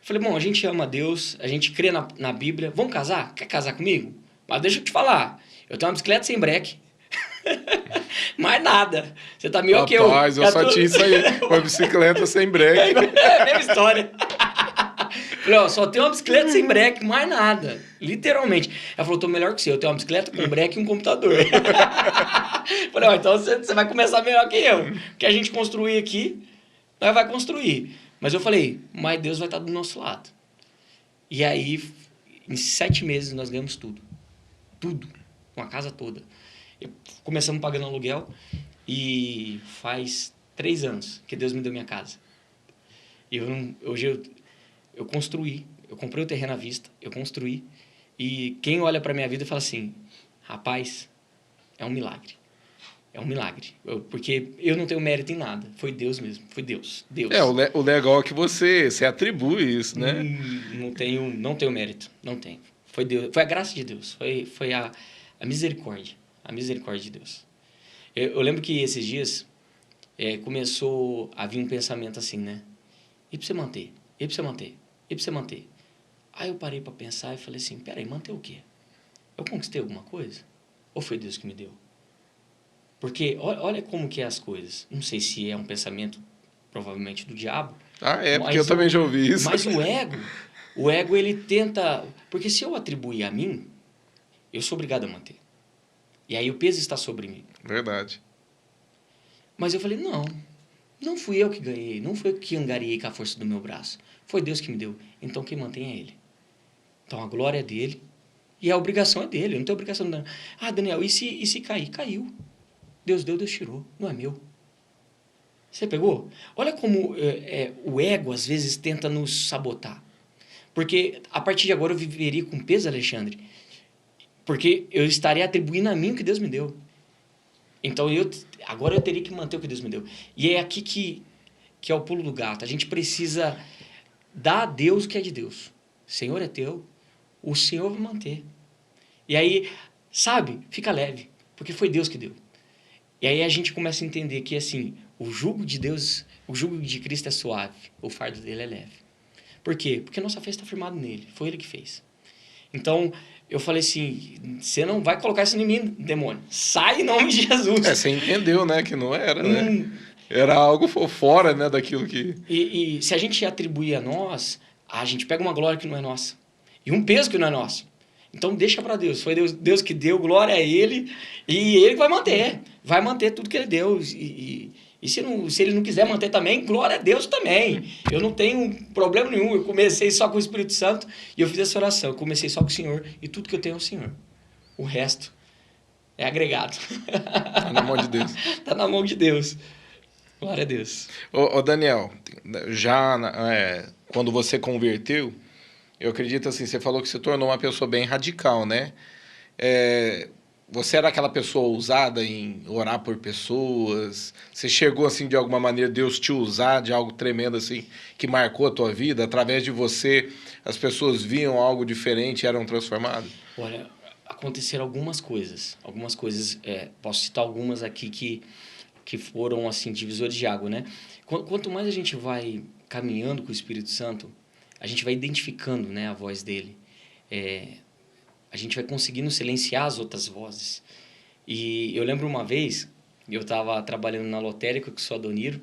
Falei, bom, a gente ama Deus, a gente crê na Bíblia, vamos casar? Quer casar comigo? Mas deixa eu te falar, eu tenho uma bicicleta sem breque. Mais nada. Você tá meio que eu. Rapaz, eu só tinha isso aí. Uma bicicleta sem breque. É a mesma história. Falei, ó, só tenho uma bicicleta sem breque, mais nada. Literalmente. Ela falou, tô melhor que você. Eu tenho uma bicicleta com breque e um computador. Falei, ó, então você vai começar melhor que eu. Porque a gente construir aqui, nós vai construir. Mas eu falei, mas Deus vai estar do nosso lado. E aí, em 7 meses, nós ganhamos tudo. Tudo. Uma casa toda. Começamos pagando aluguel e faz 3 anos que Deus me deu minha casa. E hoje eu construí, eu comprei o terreno à vista, eu construí. E quem olha para minha vida fala assim, rapaz, é um milagre. É um milagre. Porque eu não tenho mérito em nada. Foi Deus mesmo. Foi Deus. Deus. O legal é que você atribui isso, né? Não tenho mérito. Não tenho. Foi Deus. Foi a graça de Deus. Foi a misericórdia. A misericórdia de Deus. Eu lembro que esses dias começou a vir um pensamento assim, né? E pra você manter? E pra você manter? E pra você manter? Aí eu parei pra pensar e falei assim, peraí, manter o quê? Eu conquistei alguma coisa? Ou foi Deus que me deu? Porque olha como que é as coisas. Não sei se é um pensamento, provavelmente, do diabo. Porque eu também já ouvi isso. Mas o ego ele tenta... Porque se eu atribuir a mim, eu sou obrigado a manter. E aí o peso está sobre mim. Verdade. Mas eu falei, não fui eu que ganhei, não fui eu que angariei com a força do meu braço. Foi Deus que me deu. Então quem mantém é Ele. Então a glória é dele e a obrigação é dele. Eu não tenho obrigação de... Daniel, e se cair? Caiu. Deus deu, Deus tirou. Não é meu. Você pegou? Olha como o ego às vezes tenta nos sabotar. Porque a partir de agora eu viveria com peso, Alexandre. Porque eu estaria atribuindo a mim o que Deus me deu. Então agora eu teria que manter o que Deus me deu. E é aqui que é o pulo do gato. A gente precisa dar a Deus o que é de Deus. O Senhor é teu, o Senhor vai manter. E aí, sabe, fica leve, porque foi Deus que deu. E aí a gente começa a entender que, assim, o jugo de Deus, o jugo de Cristo é suave, o fardo dele é leve. Por quê? Porque nossa fé está firmada nele, foi ele que fez. Então, eu falei assim, você não vai colocar isso em mim, demônio. Sai em nome de Jesus. Você entendeu, né, que não era, né? Era algo fora, né, daquilo que... E se a gente atribuir a nós, a gente pega uma glória que não é nossa. E um peso que não é nosso. Então deixa para Deus. Foi Deus que deu, glória a Ele. E Ele vai manter. Vai manter tudo que Ele deu. E se Ele não quiser manter também, glória a Deus também. Eu não tenho problema nenhum. Eu comecei só com o Espírito Santo e eu fiz essa oração. Eu comecei só com o Senhor. E tudo que eu tenho é o Senhor. O resto é agregado. Está na mão de Deus. Está na mão de Deus. Glória a Deus. Ô Daniel, já quando você converteu, eu acredito assim, você falou que se tornou uma pessoa bem radical, né? Você era aquela pessoa ousada em orar por pessoas? Você chegou assim, de alguma maneira, Deus te usar de algo tremendo assim, que marcou a tua vida? Através de você, as pessoas viam algo diferente e eram transformadas? Olha, aconteceram algumas coisas. Posso citar algumas aqui que foram assim divisores de água, né? Quanto mais a gente vai caminhando com o Espírito Santo, a gente vai identificando, né, a voz dele. A gente vai conseguindo silenciar as outras vozes. E eu lembro uma vez, eu estava trabalhando na lotérica com o seu Adoniro,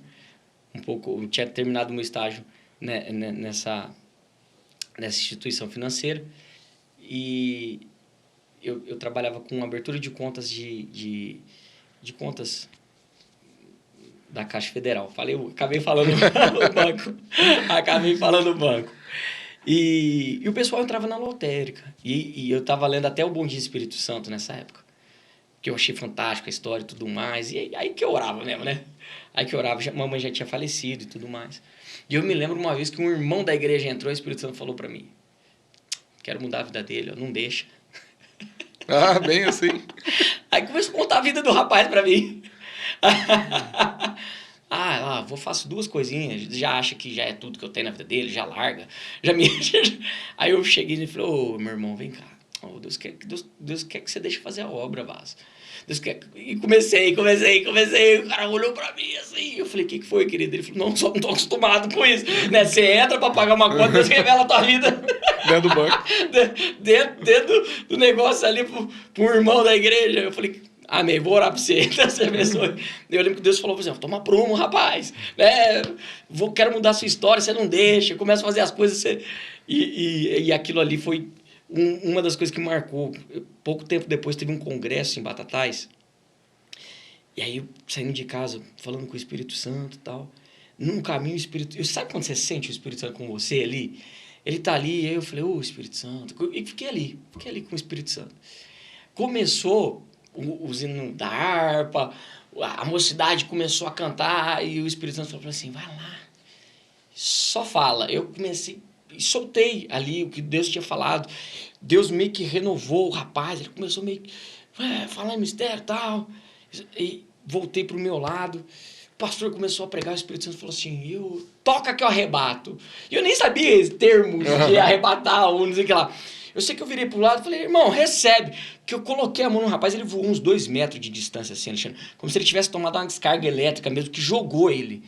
eu tinha terminado o meu estágio, né, nessa instituição financeira, e eu trabalhava com abertura de contas de contas da Caixa Federal. Acabei falando o banco. Acabei falando o banco. E o pessoal entrava na lotérica. E eu estava lendo até o Bom Dia Espírito Santo nessa época. Que eu achei fantástico a história e tudo mais. E aí que eu orava mesmo, né? Aí que eu orava. Mamãe já tinha falecido e tudo mais. E eu me lembro uma vez que um irmão da igreja entrou e o Espírito Santo falou para mim: quero mudar a vida dele, não deixa. Bem assim. Aí começou a contar a vida do rapaz para mim. Faço 2 coisinhas, já acha que já é tudo que eu tenho na vida dele, já larga, Aí eu cheguei e falei: ô, meu irmão, vem cá, Deus quer que você deixe fazer a obra, Vaz. Deus quer... E comecei, o cara olhou pra mim assim, eu falei: o que foi, querido? Ele falou: não, só não tô acostumado com isso, né? Você entra pra pagar uma conta, Deus revela a tua vida dentro do banco, dentro do negócio ali pro irmão da igreja. Eu falei: amém, vou orar pra você, Deus te abençoe. Eu lembro que Deus falou pra você: toma prumo, rapaz, né? Quero mudar a sua história, você não deixa, começa a fazer as coisas, e aquilo ali foi uma das coisas que marcou. Pouco tempo depois teve um congresso em Batatais, e aí eu saindo de casa, falando com o Espírito Santo e tal, num caminho o Espírito... Sabe quando você sente o Espírito Santo com você ali? Ele tá ali, e aí eu falei: ô, Espírito Santo, e fiquei ali com o Espírito Santo. Começou os hinos da harpa, a mocidade começou a cantar, e o Espírito Santo falou assim: vai lá, só fala. Eu comecei, soltei ali o que Deus tinha falado. Deus meio que renovou o rapaz, ele começou meio que falar em mistério e tal. E voltei pro meu lado, o pastor começou a pregar, o Espírito Santo falou assim, toca que eu arrebato. E eu nem sabia esse termo de arrebatar ou não sei o que lá. Eu sei que eu virei pro lado e falei, irmão, recebe. Que eu coloquei a mão no rapaz, ele voou uns 2 metros de distância assim, Alexandre. Como se ele tivesse tomado uma descarga elétrica mesmo, que jogou ele.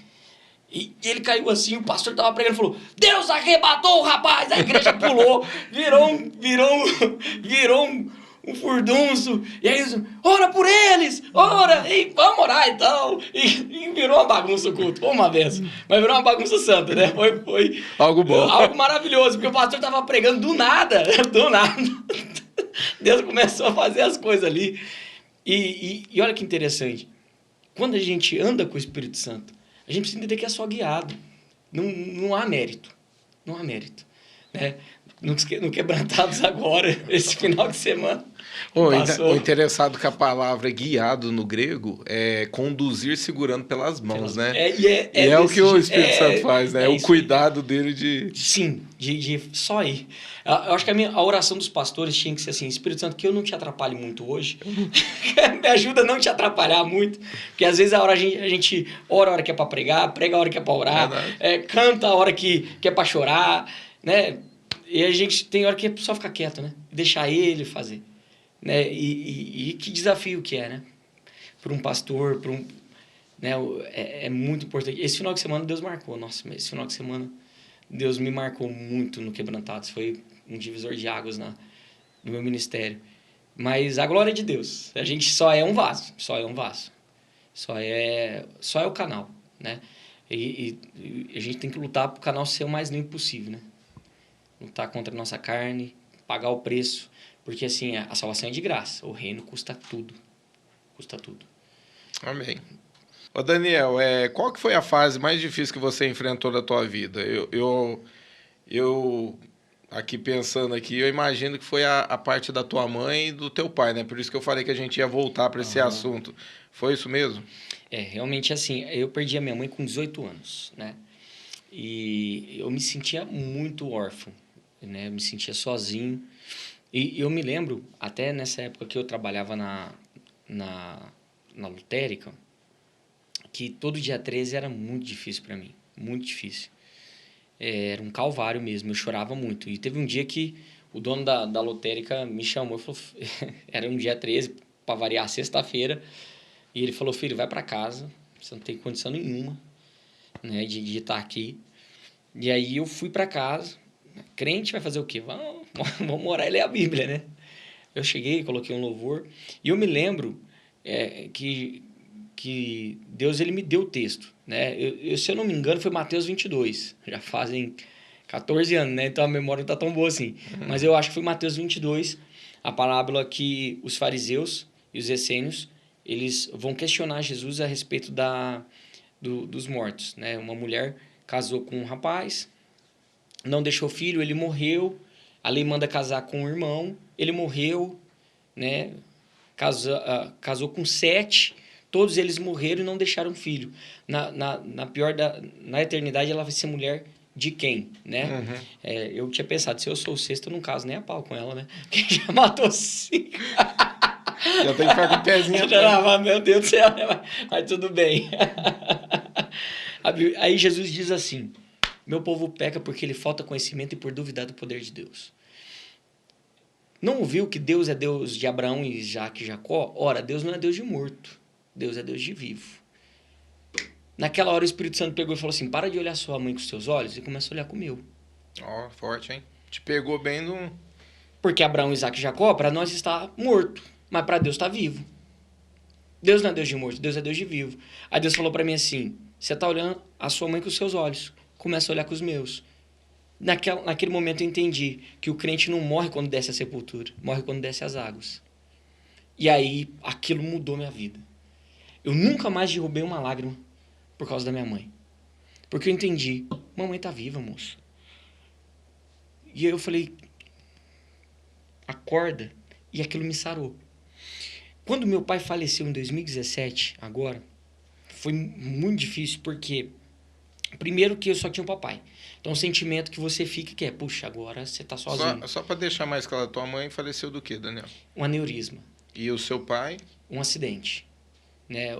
E ele caiu assim, o pastor tava pregando e falou, Deus arrebatou o rapaz! A igreja pulou, virou um furdunço. E aí, ora por eles, ora, e vamos orar então. E virou uma bagunça o culto, foi uma vez. Mas virou uma bagunça santa, né? Foi algo bom. Algo maravilhoso, porque o pastor tava pregando do nada. Deus começou a fazer as coisas ali. E olha que interessante. Quando a gente anda com o Espírito Santo, a gente precisa entender que é só guiado. Não há mérito. Não há mérito. Né? No Quebrantados agora, esse final de semana. O interessado que a palavra guiado no grego é conduzir segurando pelas mãos, né? É o que o Espírito Santo faz, né? É o cuidado dele de... Sim, de só ir. Eu acho que a oração dos pastores tinha que ser assim, Espírito Santo, que eu não te atrapalhe muito hoje. Me ajuda a não te atrapalhar muito. Porque às vezes a gente ora a hora que é para pregar, prega a hora que é para orar, canta a hora que é para chorar, né? E a gente tem hora que é só ficar quieto, né? Deixar ele fazer. Né? E que desafio que é, né? Para um pastor, né? É muito importante. Esse final de semana Deus marcou. Nossa, esse final de semana Deus me marcou muito no Quebrantados. Foi um divisor de águas no meu ministério. Mas a glória é de Deus. A gente só é um vaso. Só é o canal, né? E a gente tem que lutar para o canal ser o mais limpo possível, né? Lutar contra a nossa carne, pagar o preço. Porque, assim, a salvação é de graça. O reino custa tudo. Custa tudo. Amém. Ô Daniel, qual que foi a fase mais difícil que você enfrentou na tua vida? Eu aqui pensando aqui, eu imagino que foi a parte da tua mãe e do teu pai, né? Por isso que eu falei que a gente ia voltar para esse assunto. Foi isso mesmo? Realmente, assim, eu perdi a minha mãe com 18 anos, né? E eu me sentia muito órfão, né? Eu me sentia sozinho. E eu me lembro, até nessa época que eu trabalhava na lotérica, que todo dia 13 era muito difícil para mim, muito difícil. Era um calvário mesmo, eu chorava muito. E teve um dia que o dono da lotérica me chamou e falou, era um dia 13, para variar, sexta-feira, e ele falou, filho, vai para casa, você não tem condição nenhuma, né, de estar aqui. E aí eu fui para casa. Crente vai fazer o quê? Vamos orar e ler a Bíblia, né? Eu cheguei, coloquei um louvor. E eu me lembro que Deus ele me deu o texto, né? Se eu não me engano, foi Mateus 22. Já fazem 14 anos, né? Então a memória não está tão boa assim. Mas eu acho que foi Mateus 22, a parábola que os fariseus e os essênios, eles vão questionar Jesus a respeito dos mortos, né? Uma mulher casou com um rapaz, não deixou filho, ele morreu, a lei manda casar com um irmão, ele morreu, né? Casou com 7, todos eles morreram e não deixaram filho. Na eternidade ela vai ser mulher de quem, né? Eu tinha pensado, se eu sou o sexto, eu não caso nem a pau com ela, né? Porque já matou 5. Já tem que ficar com o pezinho atrás. Meu Deus do céu, mas tudo bem. Aí Jesus diz assim, meu povo peca porque ele falta conhecimento e por duvidar do poder de Deus. Não ouviu que Deus é Deus de Abraão, Isaque e Jacó? Ora, Deus não é Deus de morto. Deus é Deus de vivo. Naquela hora o Espírito Santo pegou e falou assim, para de olhar sua mãe com os seus olhos e começa a olhar com o meu. Forte, hein? Te pegou bem no... Porque Abraão, Isaque e Jacó, para nós está morto, mas para Deus está vivo. Deus não é Deus de morto, Deus é Deus de vivo. Aí Deus falou para mim assim, você está olhando a sua mãe com os seus olhos, começa a olhar com os meus. Naquele momento eu entendi que o crente não morre quando desce a sepultura, morre quando desce as águas. E aí aquilo mudou minha vida. Eu nunca mais derrubei uma lágrima por causa da minha mãe. Porque eu entendi, mamãe está viva, moço. E aí eu falei, acorda, e aquilo me sarou. Quando meu pai faleceu em 2017, agora, foi muito difícil, porque primeiro que eu só tinha um papai. Então o sentimento que você fica que é, puxa, agora você tá sozinho. Só para deixar mais claro, tua mãe faleceu do quê, Daniel? Um aneurisma. E o seu pai? Um acidente. né?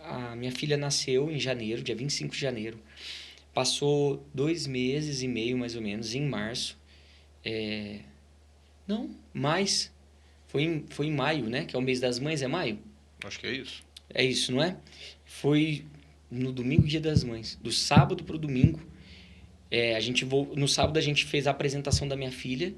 A minha filha nasceu em janeiro, dia 25 de janeiro. Passou 2 meses e meio, mais ou menos, em março. Não, mais. Foi em maio, né? Que é o mês das mães, é maio? Acho que é isso. É isso, não é? Foi no domingo, dia das mães. Do sábado pro domingo. No sábado a gente fez a apresentação da minha filha,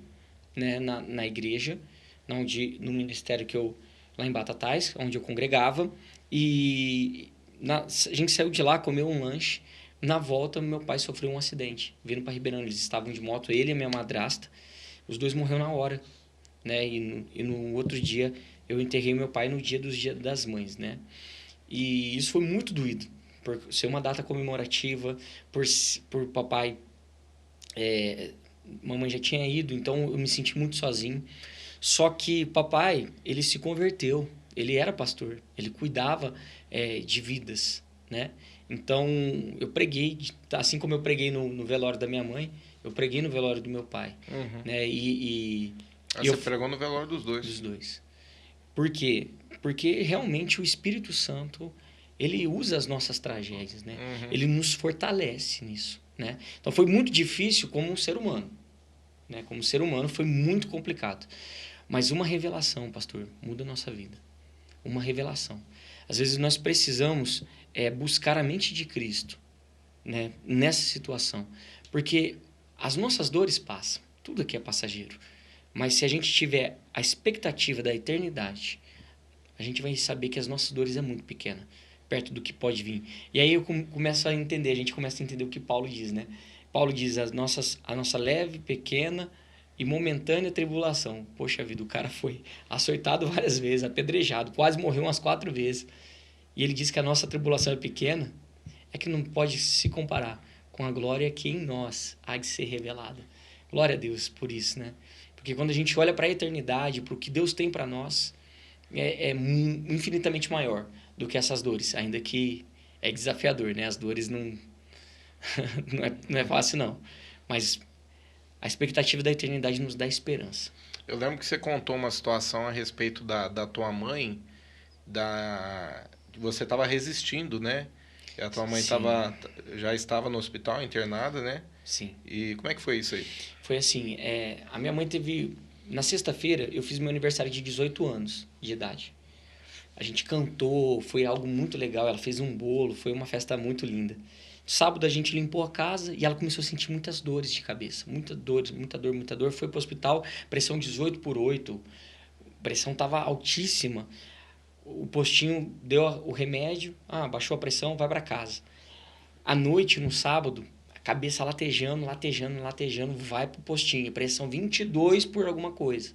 né? Na igreja, no ministério lá em Batatais, onde eu congregava. E a gente saiu de lá, comeu um lanche. Na volta, meu pai sofreu um acidente. Vindo para Ribeirão, eles estavam de moto, ele e a minha madrasta. Os dois morreram na hora, né? E no outro dia, eu enterrei meu pai no dia das mães, né? E isso foi muito doído, por ser uma data comemorativa, por papai... mamãe já tinha ido, então eu me senti muito sozinho. Só que papai, ele se converteu, ele era pastor, ele cuidava de vidas, né? Então, eu preguei, assim como eu preguei no velório da minha mãe, eu preguei no velório do meu pai, né? Você pregou no velório dos dois. Dos dois. Por quê? Porque realmente o Espírito Santo, ele usa as nossas tragédias, né? Ele nos fortalece nisso, né? Então, foi muito difícil como um ser humano, né? Como ser humano, foi muito complicado. Mas uma revelação, pastor, muda a nossa vida. Uma revelação. Às vezes nós precisamos buscar a mente de Cristo, né, nessa situação. Porque as nossas dores passam. Tudo aqui é passageiro. Mas se a gente tiver a expectativa da eternidade, a gente vai saber que as nossas dores é muito pequena, perto do que pode vir. E aí eu começo a entender, a gente começa a entender o que Paulo diz, né? Paulo diz a nossa leve, pequena e momentânea tribulação. Poxa vida, o cara foi açoitado várias vezes, apedrejado, quase morreu umas 4 vezes. E ele diz que a nossa tribulação é pequena, é que não pode se comparar com a glória que em nós há de ser revelada. Glória a Deus por isso, né? Porque quando a gente olha para a eternidade, para o que Deus tem para nós, é infinitamente maior do que essas dores, ainda que é desafiador, né? As dores não não é fácil, não. Mas a expectativa da eternidade nos dá esperança. Eu lembro que você contou uma situação a respeito da tua mãe, você estava resistindo, né? E a tua mãe já estava no hospital, internada, né? Sim. E como é que foi isso aí? Foi assim, a minha mãe teve... Na sexta-feira, eu fiz meu aniversário de 18 anos de idade. A gente cantou, foi algo muito legal. Ela fez um bolo, foi uma festa muito linda. Sábado a gente limpou a casa e ela começou a sentir muitas dores de cabeça. Muita dor, muita dor, muita dor. Foi pro hospital, pressão 18/8. A pressão estava altíssima. O postinho deu o remédio, baixou a pressão, vai para casa. À noite, no sábado, a cabeça latejando, vai pro postinho. Pressão 22 por alguma coisa.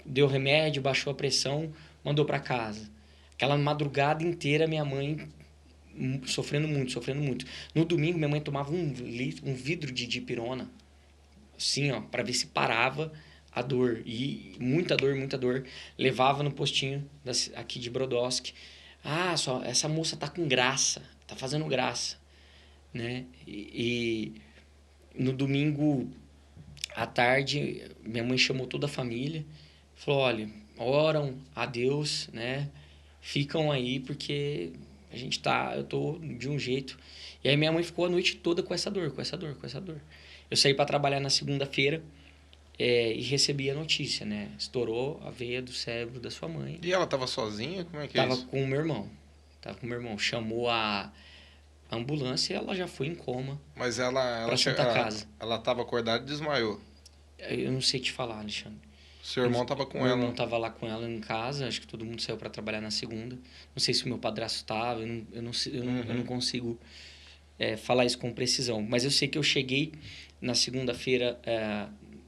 Deu remédio, baixou a pressão, mandou para casa. Aquela madrugada inteira, minha mãe sofrendo muito. No domingo, minha mãe tomava um vidro de dipirona, assim, ó, para ver se parava a dor. E muita dor. Levava no postinho aqui de Brodowski. Essa moça tá com graça, tá fazendo graça, né? E no domingo à tarde, minha mãe chamou toda a família, falou: olha, oram a Deus, né? Ficam aí porque eu tô de um jeito. E aí minha mãe ficou a noite toda com essa dor. Eu saí para trabalhar na segunda-feira e recebi a notícia, né? Estourou a veia do cérebro da sua mãe. E ela tava sozinha? Como é que é isso? Tava com o meu irmão. Chamou a ambulância e ela já foi em coma. Mas ela Santa Casa. Ela tava acordada e desmaiou. Eu não sei te falar, Alexandre. Seu irmão tava com ela? Meu irmão tava lá com ela em casa, acho que todo mundo saiu para trabalhar na segunda. Não sei se o meu padrasto tava, eu não consigo falar isso com precisão. Mas eu sei que eu cheguei na segunda-feira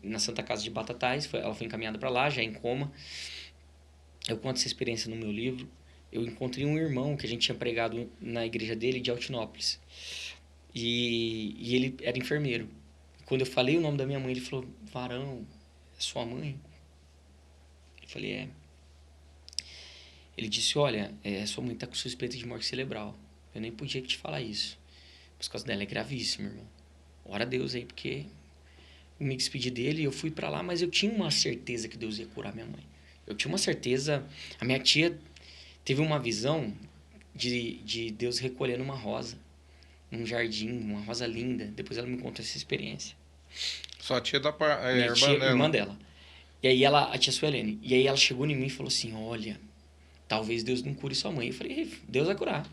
na Santa Casa de Batatais, ela foi encaminhada para lá, já em coma. Eu conto essa experiência no meu livro. Eu encontrei um irmão que a gente tinha pregado na igreja dele de Altinópolis. E ele era enfermeiro. Quando eu falei o nome da minha mãe, ele falou: Varão, é sua mãe? Eu falei: Ele disse: olha, sua mãe está com suspeita de morte cerebral. Eu nem podia te falar isso. Mas por causa dela é gravíssimo, irmão. Ora a Deus aí, porque eu me despedi dele e eu fui para lá, mas eu tinha uma certeza que Deus ia curar minha mãe. Eu tinha uma certeza. A minha tia teve uma visão de Deus recolhendo uma rosa num jardim, uma rosa linda. Depois ela me contou essa experiência. Sua tia Minha tia, dela. irmã dela. E aí a tia Suelene. E aí ela chegou em mim e falou assim, olha, talvez Deus não cure sua mãe. Eu falei, Deus vai curar.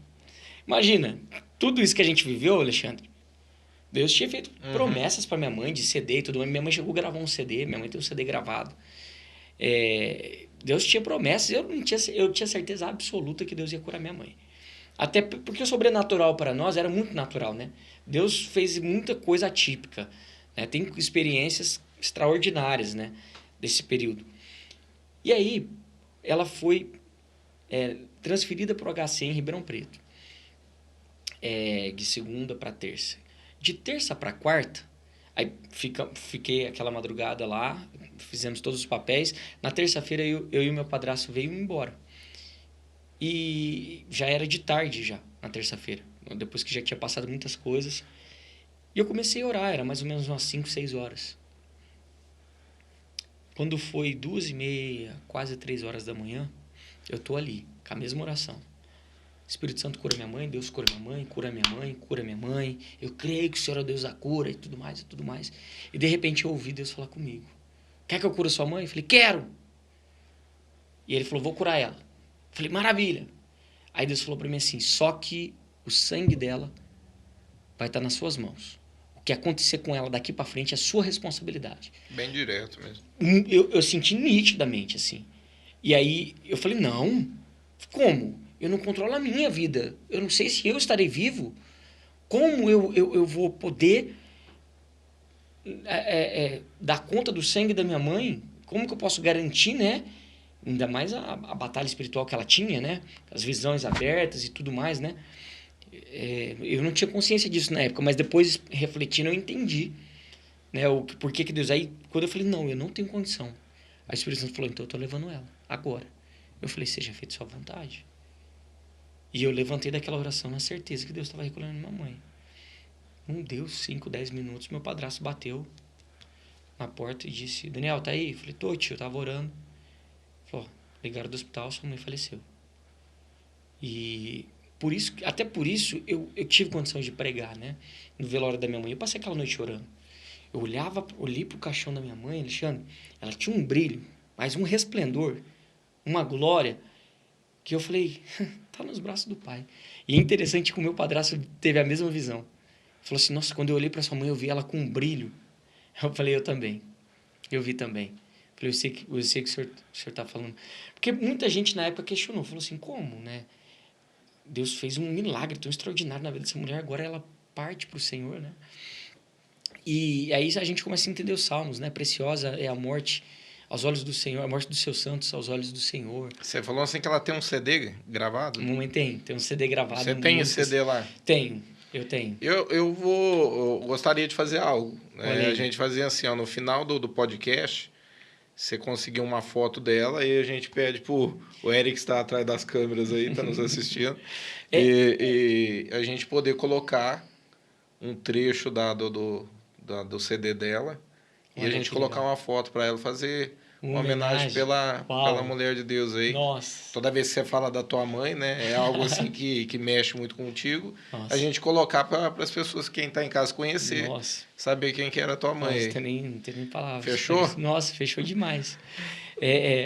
Imagina, tudo isso que a gente viveu, Alexandre, Deus tinha feito promessas para minha mãe de CD e tudo mais. Minha mãe chegou a gravar um CD, minha mãe tem um CD gravado. Deus tinha promessas, eu tinha certeza absoluta que Deus ia curar minha mãe. Até porque o sobrenatural para nós era muito natural, né? Deus fez muita coisa atípica, né? Tem experiências extraordinárias, né? Desse período. E aí, ela foi transferida para o HC em Ribeirão Preto. De segunda para terça. De terça para quarta, aí fiquei aquela madrugada lá, fizemos todos os papéis. Na terça-feira, eu e o meu padrasto veio embora. E já era de tarde já, na terça-feira. Depois que já tinha passado muitas coisas. E eu comecei a orar, era mais ou menos umas 5, 6 horas. Quando foi 2h30, quase 3 horas da manhã, eu tô ali, com a mesma oração. Espírito Santo cura minha mãe, Deus cura minha mãe, cura minha mãe, cura minha mãe. Eu creio que o Senhor é o Deus da cura e tudo mais, e tudo mais. E de repente eu ouvi Deus falar comigo. Quer que eu cure sua mãe? Eu falei, quero. E ele falou, vou curar ela. Eu falei, maravilha. Aí Deus falou para mim assim, só que o sangue dela vai estar nas suas mãos. O que acontecer com ela daqui para frente é sua responsabilidade. Bem direto mesmo. Eu senti nitidamente, assim. E aí eu falei, não, como? Eu não controlo a minha vida. Eu não sei se eu estarei vivo. Como eu vou poder dar conta do sangue da minha mãe? Como que eu posso garantir, né? Ainda mais a batalha espiritual que ela tinha, né? As visões abertas e tudo mais, né? Eu não tinha consciência disso na época, mas depois, refletindo, eu entendi, né? Por que Deus... Aí, quando eu falei, não, eu não tenho condição. Aí o Espírito Santo falou, então eu tô levando ela, agora. Eu falei, seja feita sua vontade. E eu levantei daquela oração na certeza que Deus estava recolhendo minha mãe. Não deu 5, 10 minutos, meu padrasto bateu na porta e disse, Daniel, tá aí? Eu falei, tô, tio, eu tava orando. Falou, ligaram do hospital, sua mãe faleceu. E até por isso eu tive condição de pregar, né? No velório da minha mãe. Eu passei aquela noite chorando. Eu olhei pro caixão da minha mãe, Alexandre, ela tinha um brilho, mas um resplendor, uma glória, que eu falei, tá nos braços do pai. E é interessante que o meu padrasto teve a mesma visão. Falou assim, nossa, quando eu olhei para sua mãe, eu vi ela com um brilho. Eu falei, eu também. Eu vi também. Falei, eu sei que o senhor está falando. Porque muita gente na época questionou, falou assim, como, né? Deus fez um milagre tão extraordinário na vida dessa mulher, agora ela parte para o Senhor, né? E aí a gente começa a entender os salmos, né? Preciosa é a morte aos olhos do Senhor, a morte dos seus santos aos olhos do Senhor. Você falou assim que ela tem um CD gravado? No momento tem um CD gravado. Você tem esse CD lá? Tenho, eu tenho. Eu gostaria de fazer algo. A gente fazia assim, ó, no final do podcast, você conseguir uma foto dela e a gente pede pro o Eric que está atrás das câmeras aí, está nos assistindo, e a gente poder colocar um trecho do CD dela e a gente colocar uma foto para ela fazer uma homenagem pela mulher de Deus aí. Nossa. Toda vez que você fala da tua mãe, né? É algo assim que mexe muito contigo. Nossa. A gente colocar para as pessoas, quem está em casa, conhecer. Nossa. Saber quem que era a tua mãe. Nossa, não tem nem palavras. Fechou? Nossa, fechou demais.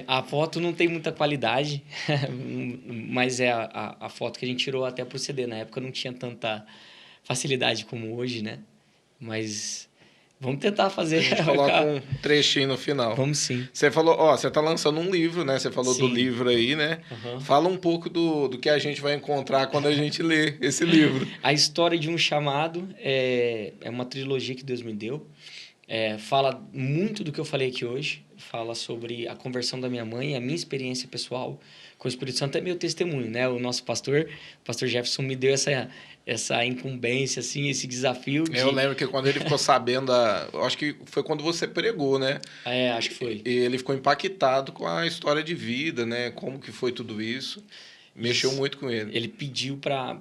A foto não tem muita qualidade, mas é a foto que a gente tirou até pro CD. Na época não tinha tanta facilidade como hoje, né? Mas... vamos tentar fazer. A gente coloca um trechinho no final. Vamos sim. Você falou, você tá lançando um livro, né? Você falou do livro aí, né? Uhum. Fala um pouco do que a gente vai encontrar quando a gente lê esse livro. A história de um chamado é uma trilogia que Deus me deu. Fala muito do que eu falei aqui hoje. Fala sobre a conversão da minha mãe, a minha experiência pessoal com o Espírito Santo. É meu testemunho, né? O nosso pastor, o pastor Jefferson, me deu essa incumbência, assim, esse desafio. Eu lembro que quando ele ficou sabendo, acho que foi quando você pregou, né? Acho que foi. E ele ficou impactado com a história de vida, né? Como que foi tudo isso. Mexeu muito com ele. Ele pediu para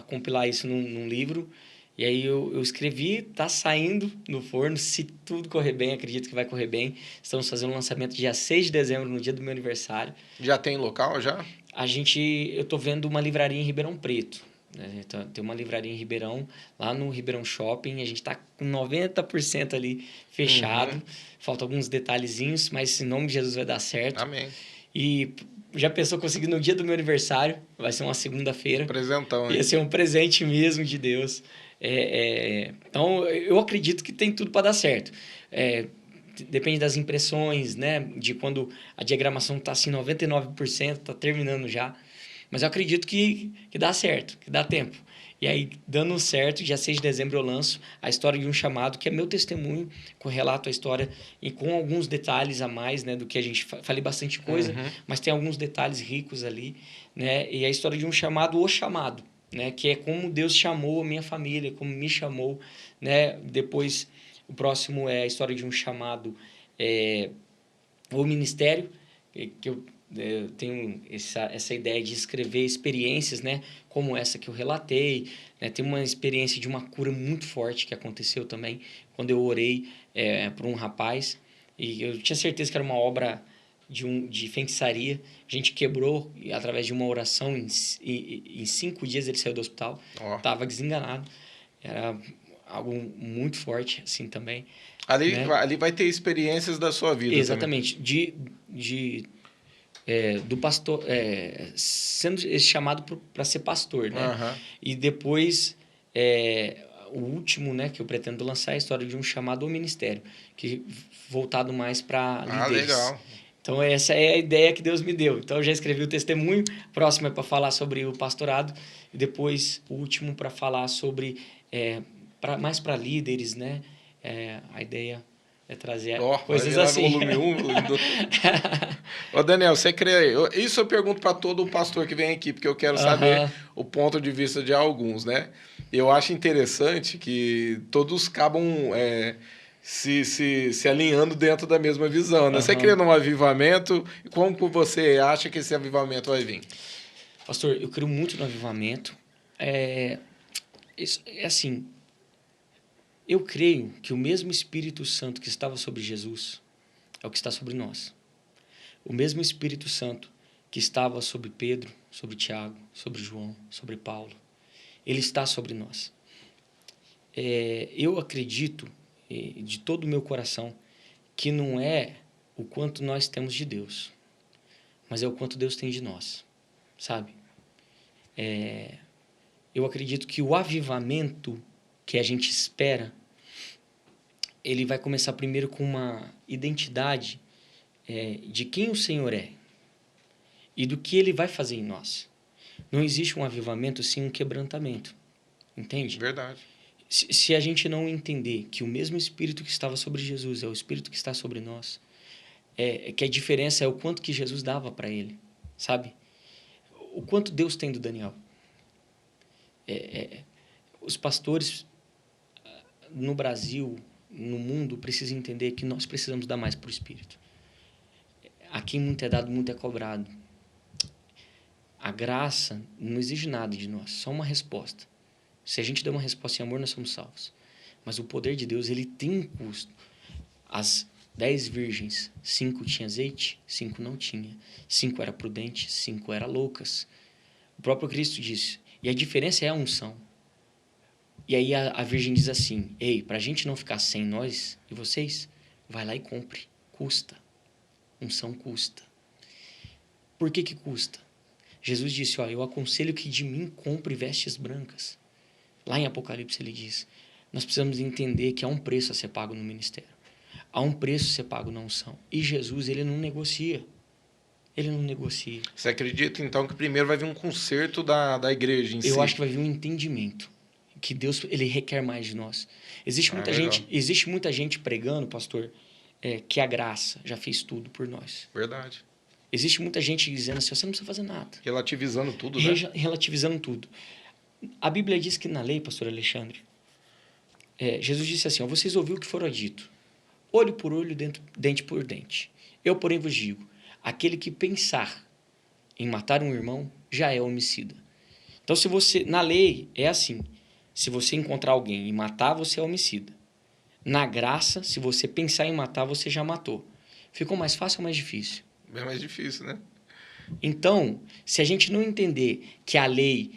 compilar isso num livro. E aí eu escrevi, tá saindo no forno. Se tudo correr bem, acredito que vai correr bem. Estamos fazendo um lançamento dia 6 de dezembro, no dia do meu aniversário. Já tem local, já? eu tô vendo uma livraria em Ribeirão Preto. Né? Então, tem uma livraria em Ribeirão, lá no Ribeirão Shopping. A gente está com 90% ali fechado. Faltam alguns detalhezinhos, mas em nome de Jesus vai dar certo. Amém. E já pensou conseguir no dia do meu aniversário? Vai ser uma segunda-feira. Presentão, hein? Ia ser um presente mesmo de Deus. Então, eu acredito que tem tudo para dar certo. Depende das impressões, né? De quando a diagramação está assim 99%, está terminando já. Mas eu acredito que dá certo, que dá tempo. E aí, dando certo, dia 6 de dezembro eu lanço a história de um chamado, que é meu testemunho, com relato à história e com alguns detalhes a mais, né? Do que a gente... Falei bastante coisa, mas tem alguns detalhes ricos ali, né? E a história de um chamado, o chamado, né? Que é como Deus chamou a minha família, como me chamou, né? Depois, o próximo é a história de um chamado, o ministério, que eu tenho essa ideia de escrever experiências, né? Como essa que eu relatei, né? Tem uma experiência de uma cura muito forte que aconteceu também, quando eu orei por um rapaz, e eu tinha certeza que era uma obra de feitiçaria. A gente quebrou, através de uma oração, em 5 dias ele saiu do hospital, estava desenganado, era algo muito forte, assim, também. Ali, né? ali vai ter experiências da sua vida. Exatamente, do pastor, sendo chamado para ser pastor, né? E depois, o último, né, que eu pretendo lançar é a história de um chamado ao ministério, que voltado mais para líderes. Legal. Então, essa é a ideia que Deus me deu. Então, eu já escrevi o testemunho, próximo é para falar sobre o pastorado, e depois o último para falar sobre, mais para líderes, né? A ideia é trazer coisas assim. Volume 1, volume 2. Ô, Daniel, você crê... Isso eu pergunto para todo pastor que vem aqui, porque eu quero saber o ponto de vista de alguns, né? Eu acho interessante que todos acabam se alinhando dentro da mesma visão, né? Você crê num avivamento? Como você acha que esse avivamento vai vir? Pastor, eu creio muito no avivamento. Assim... Eu creio que o mesmo Espírito Santo que estava sobre Jesus é o que está sobre nós. O mesmo Espírito Santo que estava sobre Pedro, sobre Tiago, sobre João, sobre Paulo, ele está sobre nós. Eu acredito, de todo o meu coração, que não é o quanto nós temos de Deus, mas é o quanto Deus tem de nós, sabe? Eu acredito que o avivamento que a gente espera, ele vai começar primeiro com uma identidade de quem o Senhor é e do que Ele vai fazer em nós. Não existe um avivamento sem um quebrantamento, entende? Verdade. Se a gente não entender que o mesmo Espírito que estava sobre Jesus é o Espírito que está sobre nós, que a diferença é o quanto que Jesus dava para ele, sabe? O quanto Deus tem do Daniel. Os pastores no Brasil, no mundo, precisam entender que nós precisamos dar mais para o Espírito. A quem muito é dado, muito é cobrado. A graça não exige nada de nós, só uma resposta. Se a gente der uma resposta em amor, nós somos salvos. Mas o poder de Deus, ele tem um custo. As 10 virgens, 5 tinham azeite, 5 não tinha. 5 eram prudentes, 5 eram loucas. O próprio Cristo disse. E a diferença é a unção. E aí a virgem diz assim, ei, para a gente não ficar sem nós e vocês, vai lá e compre. Custa. Unção custa. Por que custa? Jesus disse, eu aconselho que de mim compre vestes brancas. Lá em Apocalipse ele diz, nós precisamos entender que há um preço a ser pago no ministério. Há um preço a ser pago na unção. E Jesus, ele não negocia. Ele não negocia. Você acredita, então, que primeiro vai vir um conserto da igreja em si? Eu acho que vai vir um entendimento. Que Deus, ele requer mais de nós. Existe muita gente pregando, pastor, que a graça já fez tudo por nós. Verdade. Existe muita gente dizendo assim, você não precisa fazer nada. Relativizando tudo, né? Relativizando tudo. A Bíblia diz que na lei, pastor Alexandre, Jesus disse assim, vocês ouviram o que fora dito, olho por olho, dente por dente. Eu, porém, vos digo, aquele que pensar em matar um irmão, já é homicida. Então, na lei, é assim, se você encontrar alguém e matar, você é homicida. Na graça, se você pensar em matar, você já matou. Ficou mais fácil ou mais difícil? É mais difícil, né? Então, se a gente não entender que a lei,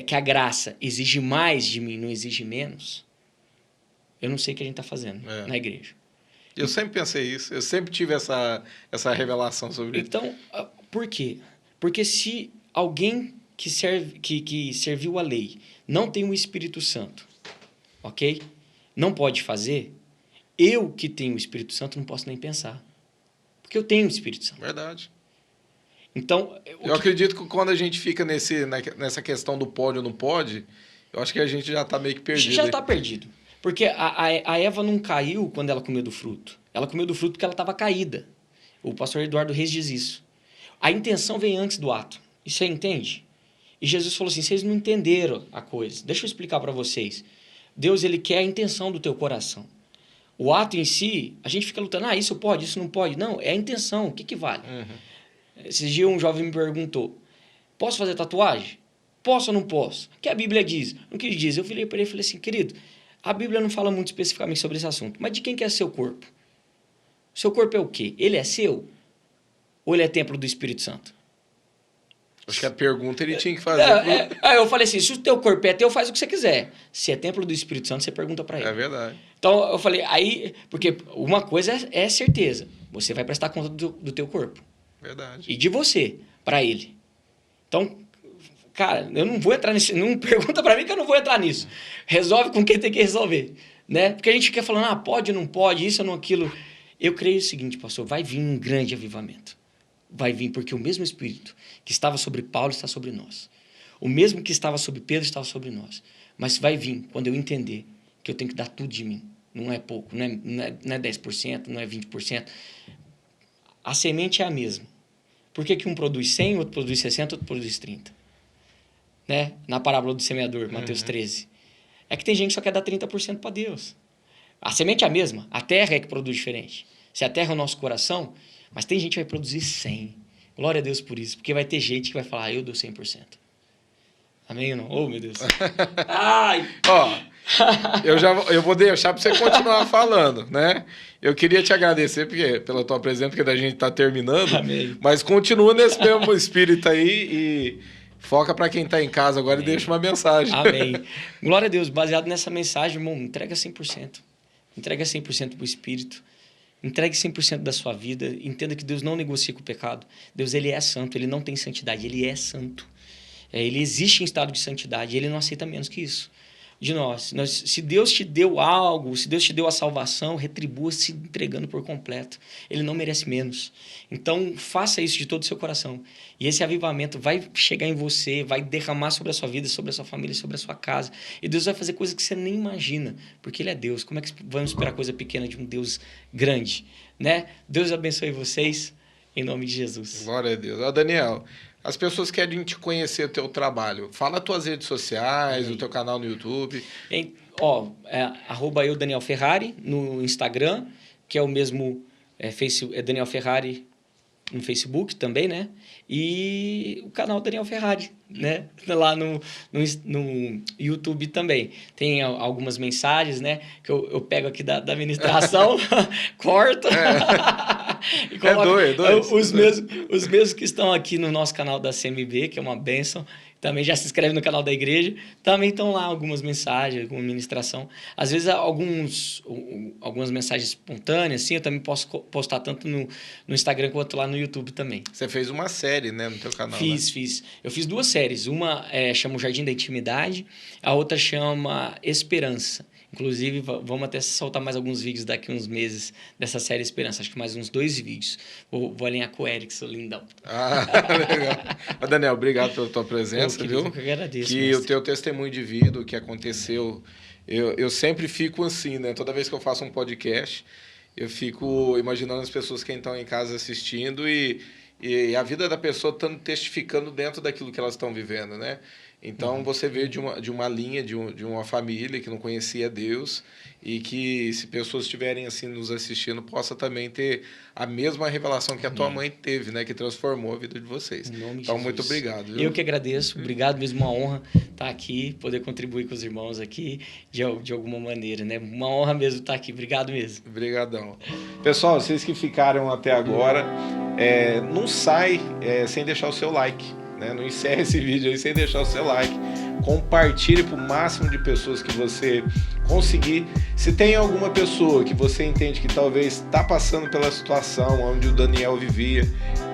que a graça exige mais de mim, não exige menos, eu não sei o que a gente está fazendo na igreja. Eu sempre pensei isso, eu sempre tive essa revelação sobre isso. Então, por quê? Porque se alguém que serviu a lei não tem o Espírito Santo, ok? Não pode fazer, eu que tenho o Espírito Santo não posso nem pensar. Porque eu tenho o Espírito Santo. Verdade. Então, eu acredito que quando a gente fica nessa questão do pode ou não pode, eu acho que a gente já está meio que perdido. Já está perdido. Porque a Eva não caiu quando ela comeu do fruto. Ela comeu do fruto porque ela estava caída. O pastor Eduardo Reis diz isso. A intenção vem antes do ato. E você entende? E Jesus falou assim, vocês não entenderam a coisa. Deixa eu explicar para vocês. Deus, ele quer a intenção do teu coração. O ato em si, a gente fica lutando, isso pode, isso não pode. Não, é a intenção, o que vale? Esses dias um jovem me perguntou, posso fazer tatuagem? Posso ou não posso? O que a Bíblia diz? O que ele diz? Eu virei para ele e falei assim, querido, a Bíblia não fala muito especificamente sobre esse assunto, mas de quem que é seu corpo? Seu corpo é o quê? Ele é seu? Ou ele é templo do Espírito Santo? Acho que a pergunta ele tinha que fazer. Aí eu falei assim, se o teu corpo é teu, faz o que você quiser. Se é templo do Espírito Santo, você pergunta para ele. É verdade. Então eu falei, porque uma coisa é certeza, você vai prestar conta do teu corpo. Verdade. E de você, para ele. Então, cara, eu não vou entrar nisso, não pergunta para mim que eu não vou entrar nisso. Resolve com quem tem que resolver, né? Porque a gente fica falando, pode ou não pode, isso ou não aquilo. Eu creio o seguinte, pastor, vai vir um grande avivamento. Vai vir porque o mesmo Espírito que estava sobre Paulo está sobre nós. O mesmo que estava sobre Pedro estava sobre nós. Mas vai vir quando eu entender que eu tenho que dar tudo de mim. Não é pouco, não é 10%, não é 20%. A semente é a mesma. Por que um produz 100, outro produz 60, outro produz 30? Né? Na parábola do semeador, Mateus 13. É que tem gente que só quer dar 30% para Deus. A semente é a mesma, a terra é que produz diferente. Se a terra é o nosso coração, mas tem gente que vai produzir 100. Glória a Deus por isso, porque vai ter gente que vai falar, eu dou 100%. Amém ou não? Oh, meu Deus. Ai! Eu vou deixar para você continuar falando, né? Eu queria te agradecer pela tua presença, porque a gente está terminando. Amém. Mas continua nesse mesmo espírito aí e foca para quem está em casa agora. Amém. E deixa uma mensagem. Amém. Glória a Deus. Baseado nessa mensagem, irmão, entrega 100%. Entrega 100% para o Espírito. Entregue 100% da sua vida. Entenda que Deus não negocia com o pecado. Deus, ele é santo. Ele não tem santidade. Ele é santo. Ele existe em estado de santidade. Ele não aceita menos que isso de nós. Se Deus te deu algo, se Deus te deu a salvação, retribua se entregando por completo. Ele não merece menos. Então, faça isso de todo o seu coração. E esse avivamento vai chegar em você, vai derramar sobre a sua vida, sobre a sua família, sobre a sua casa. E Deus vai fazer coisas que você nem imagina, porque Ele é Deus. Como é que vamos esperar coisa pequena de um Deus grande? Né? Deus abençoe vocês, em nome de Jesus. Glória a Deus. Daniel, as pessoas querem te conhecer o teu trabalho. Fala as tuas redes sociais, o teu canal no YouTube. @eu Daniel Ferrari no Instagram, que é o mesmo Daniel Ferrari no Facebook também, né? E o canal Daniel Ferrari, né? Lá no YouTube também. Tem algumas mensagens, né? Que eu pego aqui da administração, corto. E coloco os mesmos que estão aqui no nosso canal da CMB, que é uma bênção. Também já se inscreve no canal da igreja. Também estão lá algumas mensagens, alguma ministração. Às vezes, algumas mensagens espontâneas, assim, eu também posso postar tanto no Instagram quanto lá no YouTube também. Você fez uma série, né, no teu canal, Fiz. Eu fiz 2 séries. Uma chama O Jardim da Intimidade, a outra chama Esperança. Inclusive, vamos até soltar mais alguns vídeos daqui uns meses dessa série Esperança. Acho que mais uns 2 vídeos. Vou alinhar com o Eric, seu lindão. Legal. Daniel, obrigado pela tua presença, viu? Eu que agradeço. Que mestre. O teu testemunho de vida, o que aconteceu... Eu sempre fico assim, né? Toda vez que eu faço um podcast, eu fico imaginando as pessoas que estão em casa assistindo e a vida da pessoa estando testificando dentro daquilo que elas estão vivendo, né? Então, você veio de uma linha, de uma família que não conhecia Deus e que, se pessoas estiverem assim nos assistindo, possa também ter a mesma revelação que a tua mãe teve, né? Que transformou a vida de vocês. Em nome de Então, Jesus. muito obrigado. Viu? Eu que agradeço. Obrigado mesmo, uma honra estar aqui, poder contribuir com os irmãos aqui de alguma maneira, né? Uma honra mesmo estar aqui. Obrigado mesmo. Obrigadão. Pessoal, vocês que ficaram até agora, não sai sem deixar o seu like. Né? Não encerre esse vídeo aí sem deixar o seu like. Compartilhe para o máximo de pessoas que você conseguir. Se tem alguma pessoa que você entende que talvez está passando pela situação onde o Daniel vivia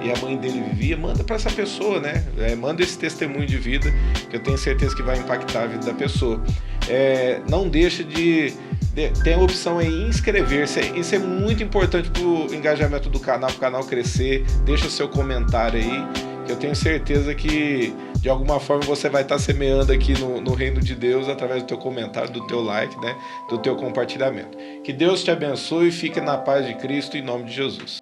e a mãe dele vivia, manda para essa pessoa, né? Manda esse testemunho de vida, que eu tenho certeza que vai impactar a vida da pessoa. Não deixa de tem a opção aí inscrever-se. Isso é muito importante para o engajamento do canal, para o canal crescer. Deixa seu comentário aí, que eu tenho certeza que de alguma forma você vai estar semeando aqui no reino de Deus através do teu comentário, do teu like, né, do teu compartilhamento. Que Deus te abençoe e fique na paz de Cristo em nome de Jesus.